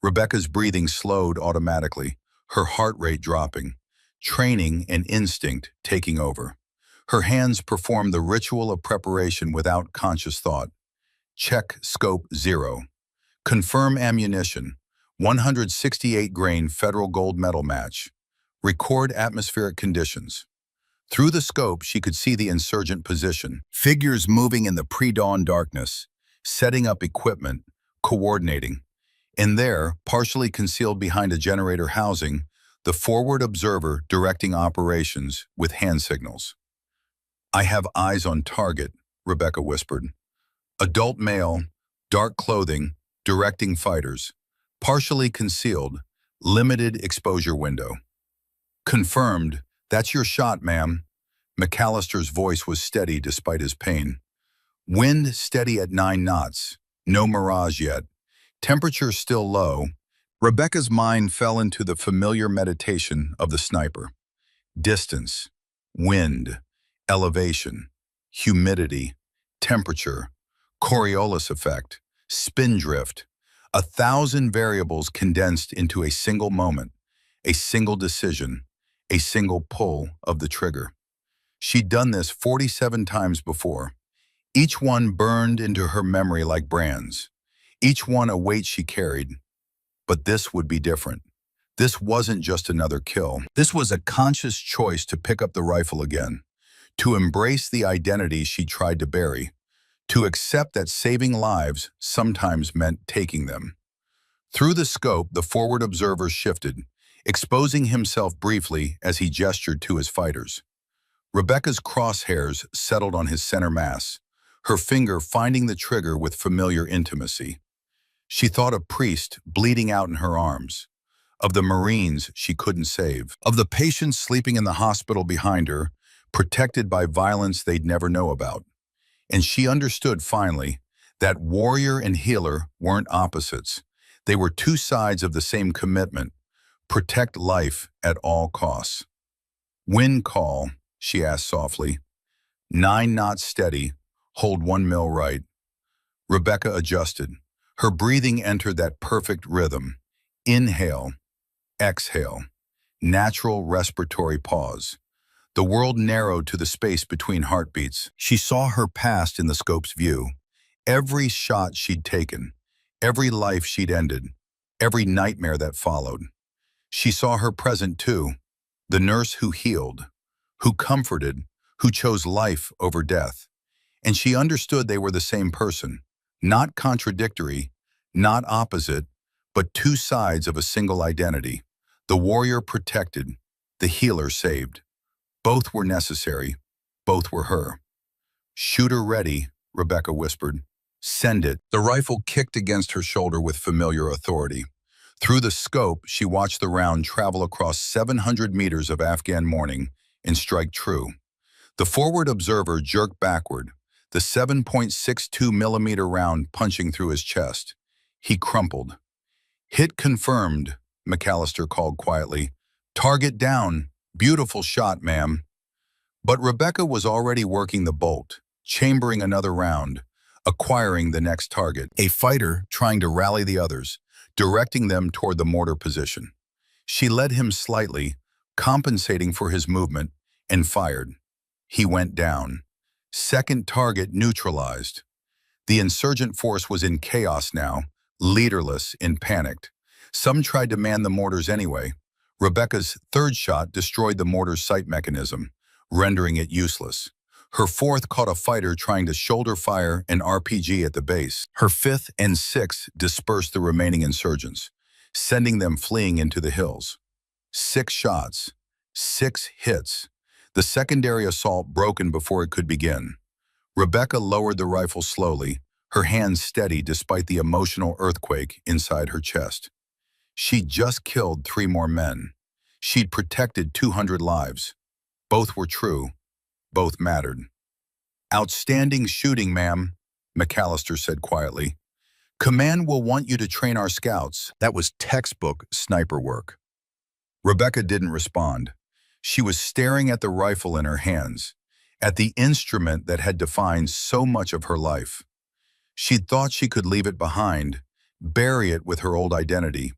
Rebecca's breathing slowed automatically, her heart rate dropping, training and instinct taking over. Her hands performed the ritual of preparation without conscious thought. Check scope 0. Confirm ammunition, 168 grain federal gold medal match. Record atmospheric conditions. Through the scope, she could see the insurgent position, figures moving in the pre-dawn darkness, setting up equipment, coordinating. And there, partially concealed behind a generator housing, the forward observer directing operations with hand signals. I have eyes on target, Rebecca whispered. Adult male, dark clothing, directing fighters, partially concealed, limited exposure window. Confirmed, that's your shot, ma'am. McAllister's voice was steady despite his pain. Wind steady at 9 knots. No mirage yet. Temperature still low. Rebecca's mind fell into the familiar meditation of the sniper. Distance, wind, elevation. humidity, temperature, Coriolis effect, spin drift, 1,000 variables condensed into a single moment, a single decision, a single pull of the trigger. She'd done this 47 times before, each one burned into her memory like brands, each one a weight she carried. But this would be different. This wasn't just another kill. This was a conscious choice to pick up the rifle again, to embrace the identity she tried to bury, to accept that saving lives sometimes meant taking them. Through the scope, the forward observer shifted, exposing himself briefly as he gestured to his fighters. Rebecca's crosshairs settled on his center mass, her finger finding the trigger with familiar intimacy. She thought of Priest bleeding out in her arms, of the Marines she couldn't save, of the patients sleeping in the hospital behind her, protected by violence they'd never know about. And she understood finally that warrior and healer weren't opposites. They were two sides of the same commitment: protect life at all costs. "Wind call," she asked softly. 9 knots steady, hold 1 mil right. Rebecca adjusted. Her breathing entered that perfect rhythm. Inhale, exhale, natural respiratory pause. The world narrowed to the space between heartbeats. She saw her past in the scope's view. Every shot she'd taken, every life she'd ended, every nightmare that followed. She saw her present too, the nurse who healed, who comforted, who chose life over death. And she understood they were the same person, not contradictory, not opposite, but two sides of a single identity. The warrior protected, the healer saved. Both were necessary, both were her. "Shooter ready," Rebecca whispered. "Send it." The rifle kicked against her shoulder with familiar authority. Through the scope, she watched the round travel across 700 meters of Afghan morning and strike true. The forward observer jerked backward, the 7.62 millimeter round punching through his chest. He crumpled. "Hit confirmed," McAllister called quietly. "Target down. Beautiful shot, ma'am." But Rebecca was already working the bolt, chambering another round, acquiring the next target. A fighter trying to rally the others, directing them toward the mortar position. She led him slightly, compensating for his movement, and fired. He went down. Second target neutralized. The insurgent force was in chaos now, leaderless and panicked. Some tried to man the mortars anyway. Rebecca's third shot destroyed the mortar's sight mechanism, rendering it useless. Her fourth caught a fighter trying to shoulder fire an RPG at the base. Her fifth and sixth dispersed the remaining insurgents, sending them fleeing into the hills. 6 shots, 6 hits. The secondary assault broken before it could begin. Rebecca lowered the rifle slowly, her hands steady despite the emotional earthquake inside her chest. She'd just killed 3 more men. She'd protected 200 lives. Both were true. Both mattered. "Outstanding shooting, ma'am," McAllister said quietly. "Command will want you to train our scouts." That was textbook sniper work. Rebecca didn't respond. She was staring at the rifle in her hands, at the instrument that had defined so much of her life. She'd thought she could leave it behind, bury it with her old identity.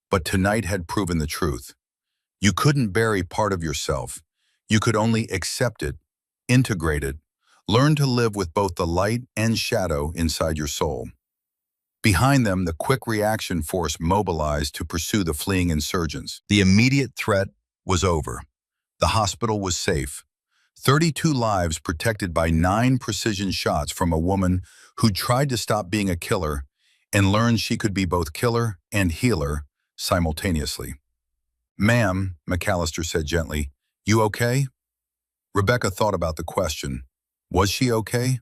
But tonight had proven the truth. You couldn't bury part of yourself. You could only accept it, integrate it, learn to live with both the light and shadow inside your soul. Behind them, the quick reaction force mobilized to pursue the fleeing insurgents. The immediate threat was over. The hospital was safe. 32 lives protected by 9 precision shots from a woman who tried to stop being a killer and learned she could be both killer and healer simultaneously. "Ma'am," McAllister said gently, "you okay?" Rebecca thought about the question. Was she okay?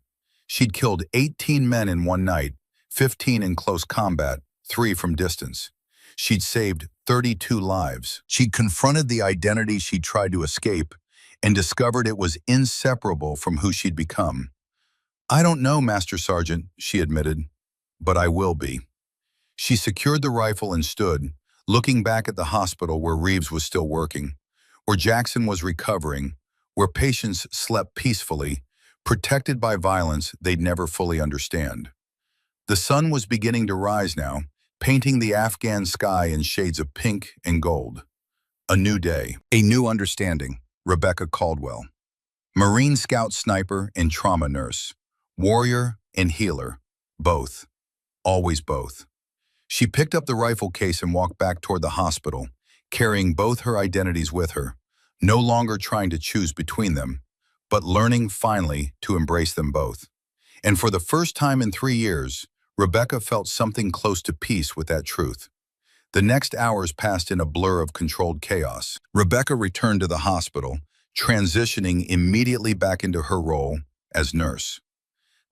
She'd killed 18 men in one night, 15 in close combat, 3 from distance. She'd saved 32 lives. She'd confronted the identity she'd tried to escape and discovered it was inseparable from who she'd become. "I don't know, Master Sergeant," she admitted, "but I will be." She secured the rifle and stood, looking back at the hospital where Reeves was still working, where Jackson was recovering, where patients slept peacefully, protected by violence they'd never fully understand. The sun was beginning to rise now, painting the Afghan sky in shades of pink and gold. A new day, a new understanding. Rebecca Caldwell. Marine Scout sniper and trauma nurse. Warrior and healer. Both. Always both. She picked up the rifle case and walked back toward the hospital, carrying both her identities with her, no longer trying to choose between them, but learning finally to embrace them both. And for the first time in 3 years, Rebecca felt something close to peace with that truth. The next hours passed in a blur of controlled chaos. Rebecca returned to the hospital, transitioning immediately back into her role as nurse.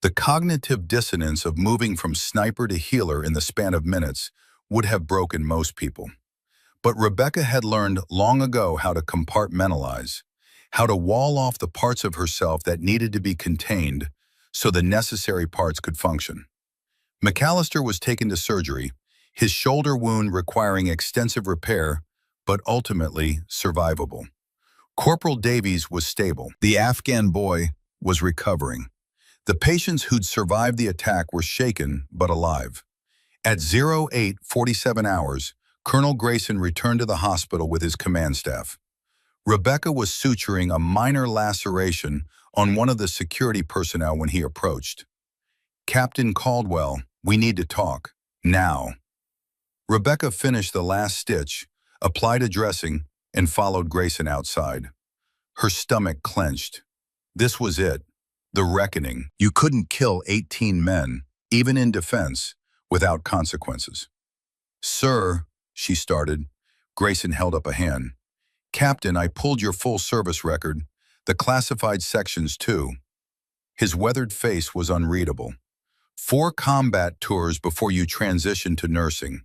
The cognitive dissonance of moving from sniper to healer in the span of minutes would have broken most people. But Rebecca had learned long ago how to compartmentalize, how to wall off the parts of herself that needed to be contained so the necessary parts could function. McAllister was taken to surgery, his shoulder wound requiring extensive repair, but ultimately survivable. Corporal Davies was stable. The Afghan boy was recovering. The patients who'd survived the attack were shaken but alive. At 08:47 hours, Colonel Grayson returned to the hospital with his command staff. Rebecca was suturing a minor laceration on one of the security personnel when he approached. "Captain Caldwell, we need to talk. Now." Rebecca finished the last stitch, applied a dressing, and followed Grayson outside. Her stomach clenched. This was it, the reckoning. You couldn't kill 18 men, even in defense, without consequences. "Sir," she started. Grayson held up a hand. "Captain, I pulled your full service record, the classified sections too." His weathered face was unreadable. 4 combat tours before you transitioned to nursing.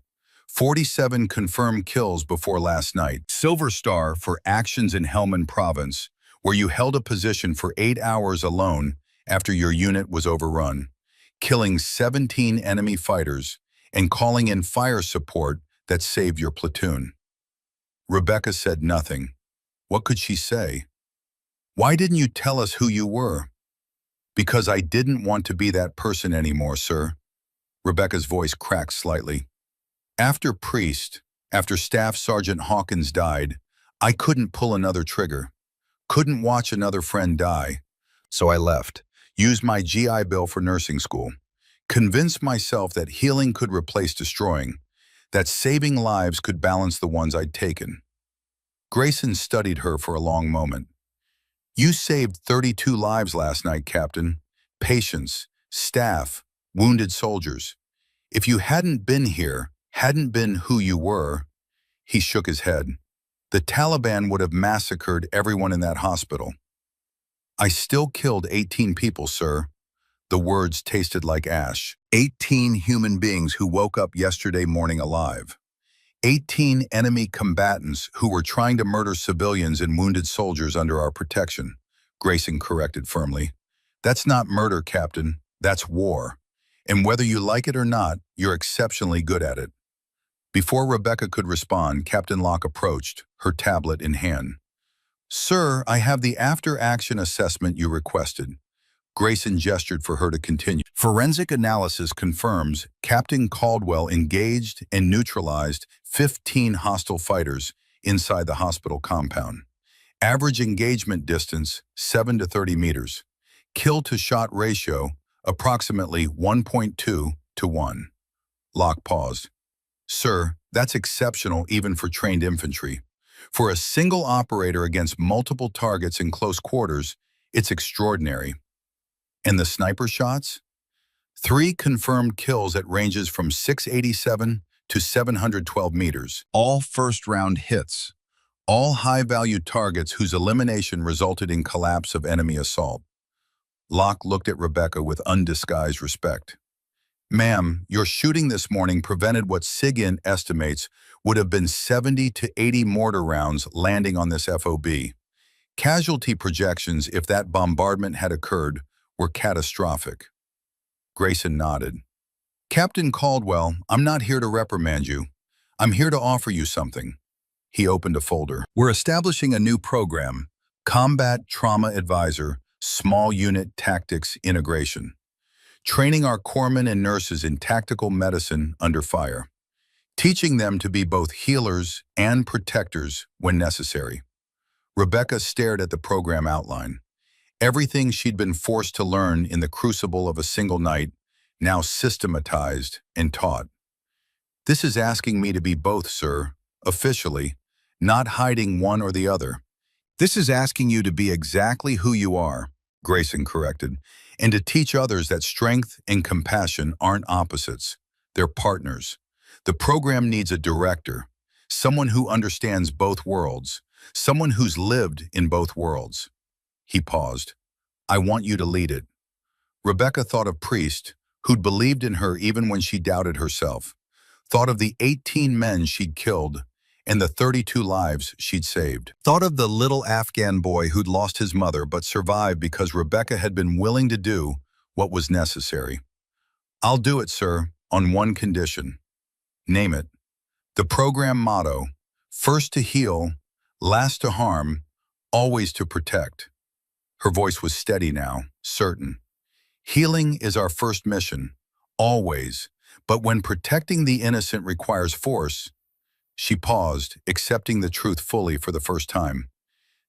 47 confirmed kills before last night. Silver Star for actions in Helmand Province, where you held a position for 8 hours alone after your unit was overrun, killing 17 enemy fighters and calling in fire support that saved your platoon. Rebecca said nothing. What could she say? "Why didn't you tell us who you were?" "Because I didn't want to be that person anymore, sir." Rebecca's voice cracked slightly. "After Priest, after Staff Sergeant Hawkins died, I couldn't pull another trigger. Couldn't watch another friend die. So I left, used my GI Bill for nursing school, convinced myself that healing could replace destroying, that saving lives could balance the ones I'd taken." Grayson studied her for a long moment. "You saved 32 lives last night, Captain. Patients, staff, wounded soldiers. If you hadn't been here, hadn't been who you were," he shook his head, "the Taliban would have massacred everyone in that hospital." "I still killed 18 people, sir." The words tasted like ash. 18 human beings who woke up yesterday morning alive. 18 enemy combatants who were trying to murder civilians and wounded soldiers under our protection, Grayson corrected firmly. "That's not murder, Captain. That's war. And whether you like it or not, you're exceptionally good at it." Before Rebecca could respond, Captain Locke approached, her tablet in hand. "Sir, I have the after-action assessment you requested." Grayson gestured for her to continue. "Forensic analysis confirms Captain Caldwell engaged and neutralized 15 hostile fighters inside the hospital compound. Average engagement distance, 7 to 30 meters. Kill-to-shot ratio, approximately 1.2 to 1. Locke paused. "Sir, that's exceptional even for trained infantry. For a single operator against multiple targets in close quarters, it's extraordinary." "And the sniper shots?" 3 confirmed kills at ranges from 687 to 712 meters. All first-round hits. All high-value targets whose elimination resulted in collapse of enemy assault. Locke looked at Rebecca with undisguised respect. "Ma'am, your shooting this morning prevented what SIGINT estimates would have been 70 to 80 mortar rounds landing on this FOB. Casualty projections, if that bombardment had occurred, were catastrophic." Grayson nodded. "Captain Caldwell, I'm not here to reprimand you. I'm here to offer you something." He opened a folder. "We're establishing a new program, Combat Trauma Advisor, small unit tactics integration, training our corpsmen and nurses in tactical medicine under fire, teaching them to be both healers and protectors when necessary. Rebecca stared at the program outline. Everything she'd been forced to learn in the crucible of a single night, now systematized and taught. This is asking me to be both, sir, officially, not hiding one or the other. This is asking you to be exactly who you are, Grayson corrected, and to teach others that strength and compassion aren't opposites, they're partners. The program needs a director, someone who understands both worlds, someone who's lived in both worlds. He paused. I want you to lead it. Rebecca thought of Priest, who'd believed in her even when she doubted herself, thought of the 18 men she'd killed and the 32 lives she'd saved, thought of the little Afghan boy who'd lost his mother but survived because Rebecca had been willing to do what was necessary. I'll do it, sir, on one condition. Name it. The program motto, first to heal, last to harm, always to protect. Her voice was steady now, certain. Healing is our first mission, always, but when protecting the innocent requires force, she paused, accepting the truth fully for the first time.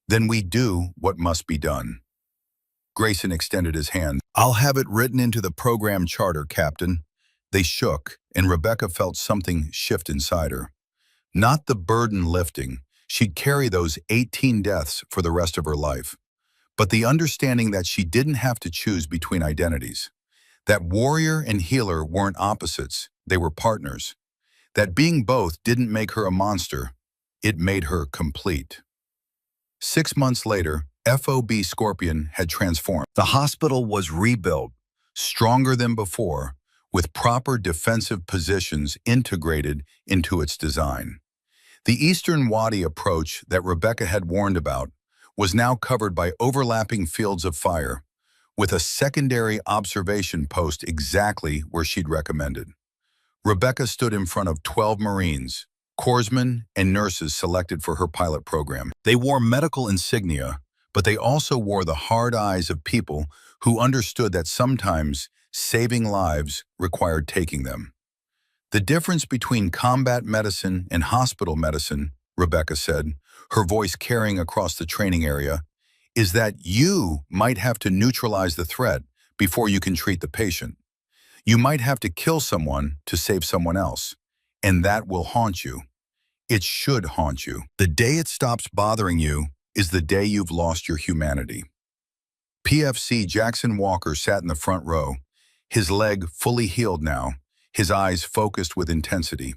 Then we do what must be done. Grayson extended his hand. I'll have it written into the program charter, Captain. They shook, and Rebecca felt something shift inside her. Not the burden lifting. She'd carry those 18 deaths for the rest of her life. But the understanding that she didn't have to choose between identities. That warrior and healer weren't opposites, they were partners. That being both didn't make her a monster, it made her complete. 6 months later, FOB Scorpion had transformed. The hospital was rebuilt, stronger than before, with proper defensive positions integrated into its design. The Eastern Wadi approach that Rebecca had warned about was now covered by overlapping fields of fire, with a secondary observation post exactly where she'd recommended. Rebecca stood in front of 12 Marines, corpsmen, and nurses selected for her pilot program. They wore medical insignia, but they also wore the hard eyes of people who understood that sometimes saving lives required taking them. The difference between combat medicine and hospital medicine, Rebecca said, her voice carrying across the training area, is that you might have to neutralize the threat before you can treat the patient. You might have to kill someone to save someone else, and that will haunt you. It should haunt you. The day it stops bothering you is the day you've lost your humanity. PFC Jackson Walker sat in the front row, his leg fully healed now, his eyes focused with intensity.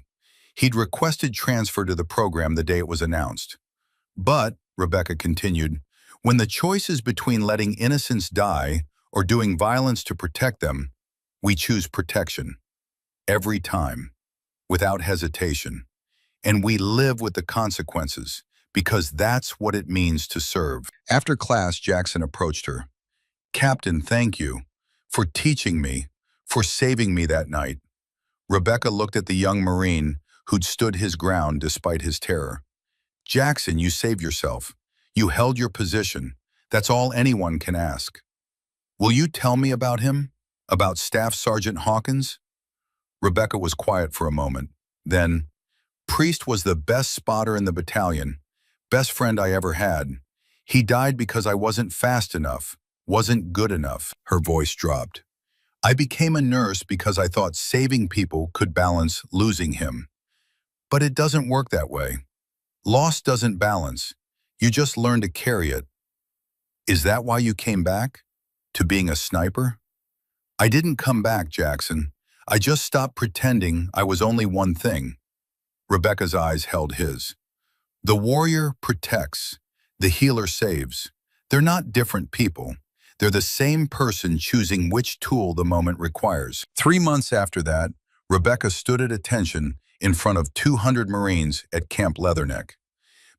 He'd requested transfer to the program the day it was announced. But, Rebecca continued, when the choice is between letting innocents die or doing violence to protect them, we choose protection. Every time. Without hesitation. And we live with the consequences, because that's what it means to serve. After class, Jackson approached her. Captain, thank you for teaching me, for saving me that night. Rebecca looked at the young Marine who'd stood his ground despite his terror. Jackson, you saved yourself. You held your position. That's all anyone can ask. Will you tell me about him? About Staff Sergeant Hawkins? Rebecca was quiet for a moment. Then, Priest was the best spotter in the battalion, best friend I ever had. He died because I wasn't fast enough, wasn't good enough. Her voice dropped. I became a nurse because I thought saving people could balance losing him. But it doesn't work that way. Loss doesn't balance. You just learn to carry it. Is that why you came back? To being a sniper? I didn't come back, Jackson. I just stopped pretending I was only one thing. Rebecca's eyes held his. The warrior protects. The healer saves. They're not different people. They're the same person choosing which tool the moment requires. 3 months after that, Rebecca stood at attention in front of 200 Marines at Camp Leatherneck.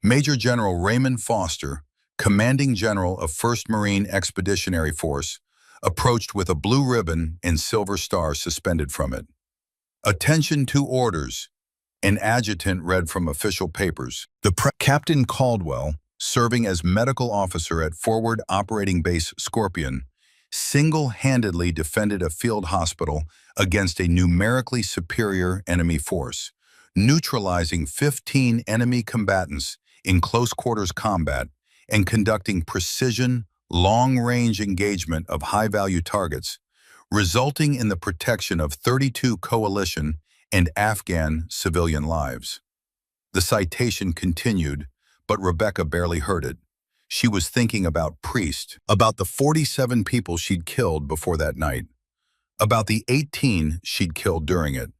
Major General Raymond Foster, Commanding General of 1st Marine Expeditionary Force, approached with a blue ribbon and silver star suspended from it. Attention to orders, an adjutant read from official papers. Captain Caldwell, serving as medical officer at Forward Operating Base Scorpion, single-handedly defended a field hospital against a numerically superior enemy force, neutralizing 15 enemy combatants in close-quarters combat and conducting precision, long-range engagement of high-value targets, resulting in the protection of 32 coalition and Afghan civilian lives. The citation continued, but Rebecca barely heard it. She was thinking about Priest, about the 47 people she'd killed before that night, about the 18 she'd killed during it.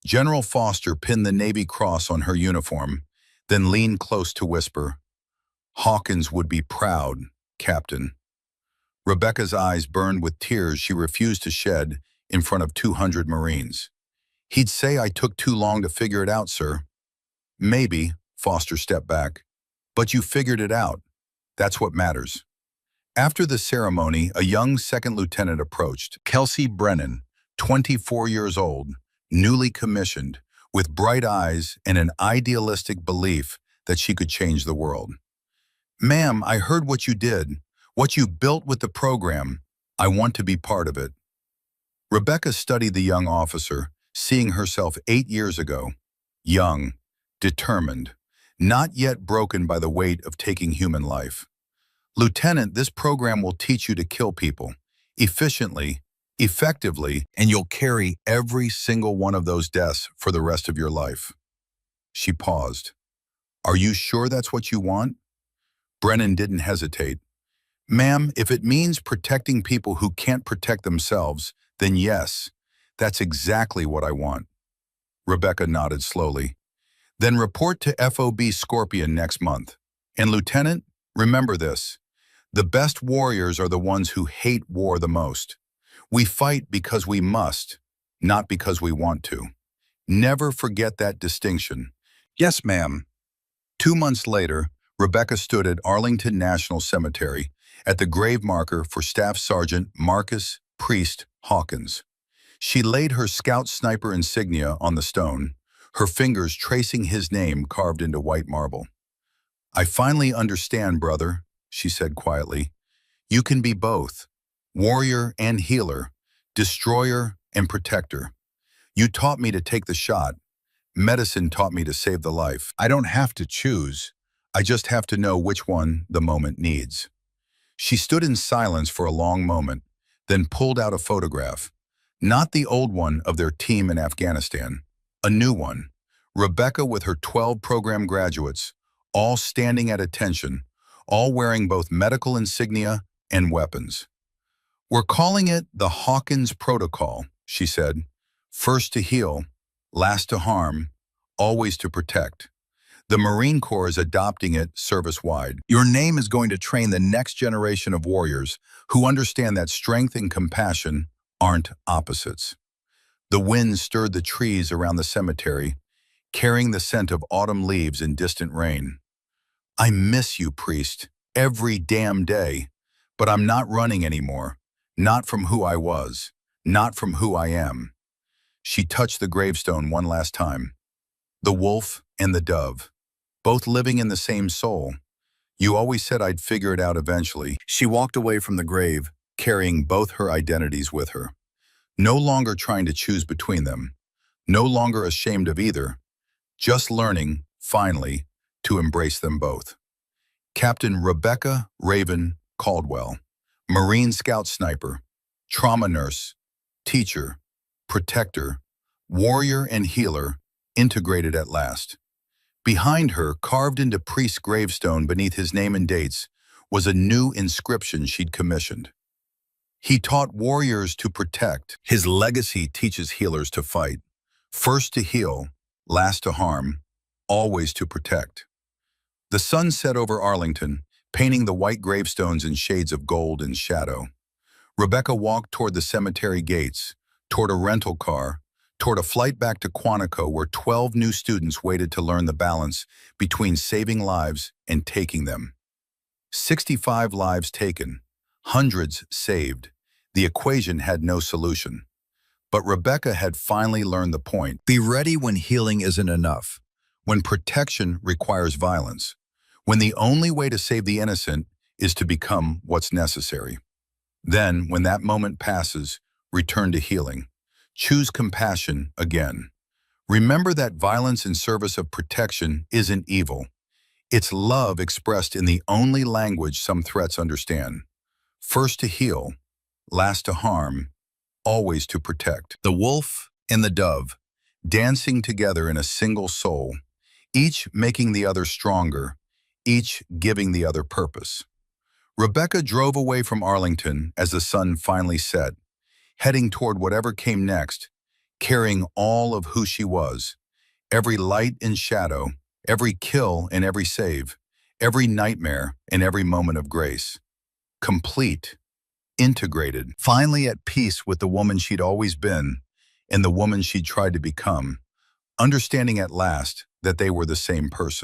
General Foster pinned the Navy Cross on her uniform, then leaned close to whisper, "Hawkins would be proud, Captain." Rebecca's eyes burned with tears she refused to shed in front of 200 Marines. "He'd say I took too long to figure it out, sir." "Maybe," Foster stepped back, "but you figured it out. That's what matters." After the ceremony, a young second lieutenant approached, Kelsey Brennan, 24 years old, newly commissioned, with bright eyes and an idealistic belief that she could change the world. "Ma'am, I heard what you did, what you built with the program. I want to be part of it." Rebecca studied the young officer, seeing herself 8 years ago, young, determined, not yet broken by the weight of taking human life. "Lieutenant, this program will teach you to kill people, efficiently, effectively, and you'll carry every single one of those deaths for the rest of your life." She paused. "Are you sure that's what you want?" Brennan didn't hesitate. "Ma'am, if it means protecting people who can't protect themselves, then yes, that's exactly what I want." Rebecca nodded slowly. "Then report to FOB Scorpion next month. And Lieutenant, remember this. The best warriors are the ones who hate war the most. We fight because we must, not because we want to. Never forget that distinction." "Yes, ma'am." 2 months later, Rebecca stood at Arlington National Cemetery at the grave marker for Staff Sergeant Marcus Priest Hawkins. She laid her scout sniper insignia on the stone, her fingers tracing his name carved into white marble. "I finally understand, brother," she said quietly. "You can be both, warrior and healer, destroyer and protector. You taught me to take the shot. Medicine taught me to save the life. I don't have to choose. I just have to know which one the moment needs." She stood in silence for a long moment, then pulled out a photograph. Not the old one of their team in Afghanistan, a new one. Rebecca with her 12 program graduates, all standing at attention, all wearing both medical insignia and weapons. "We're calling it the Hawkins Protocol," she said. "First to heal, last to harm, always to protect. The Marine Corps is adopting it service-wide. Your name is going to train the next generation of warriors who understand that strength and compassion aren't opposites." The wind stirred the trees around the cemetery, carrying the scent of autumn leaves and distant rain. "I miss you, Priest, every damn day, but I'm not running anymore. Not from who I was, not from who I am." She touched the gravestone one last time. "The wolf and the dove, both living in the same soul. You always said I'd figure it out eventually." She walked away from the grave, carrying both her identities with her. No longer trying to choose between them. No longer ashamed of either. Just learning, finally, to embrace them both. Captain Rebecca Raven Caldwell, Marine Scout Sniper, trauma nurse, teacher, protector, warrior and healer, integrated at last. Behind her, carved into Priest's gravestone beneath his name and dates, was a new inscription she'd commissioned. "He taught warriors to protect. His legacy teaches healers to fight. First to heal, last to harm, always to protect." The sun set over Arlington, painting the white gravestones in shades of gold and shadow. Rebecca walked toward the cemetery gates, toward a rental car, toward a flight back to Quantico where 12 new students waited to learn the balance between saving lives and taking them. 65 lives taken, hundreds saved. The equation had no solution. But Rebecca had finally learned the point. Be ready when healing isn't enough, when protection requires violence, when the only way to save the innocent is to become what's necessary. Then, when that moment passes, return to healing. Choose compassion again. Remember that violence in service of protection isn't evil. It's love expressed in the only language some threats understand. First to heal, last to harm, always to protect. The wolf and the dove, dancing together in a single soul, each making the other stronger, each giving the other purpose. Rebecca drove away from Arlington as the sun finally set, heading toward whatever came next, carrying all of who she was, every light and shadow, every kill and every save, every nightmare and every moment of grace. Complete, integrated, finally at peace with the woman she'd always been and the woman she'd tried to become, understanding at last that they were the same person.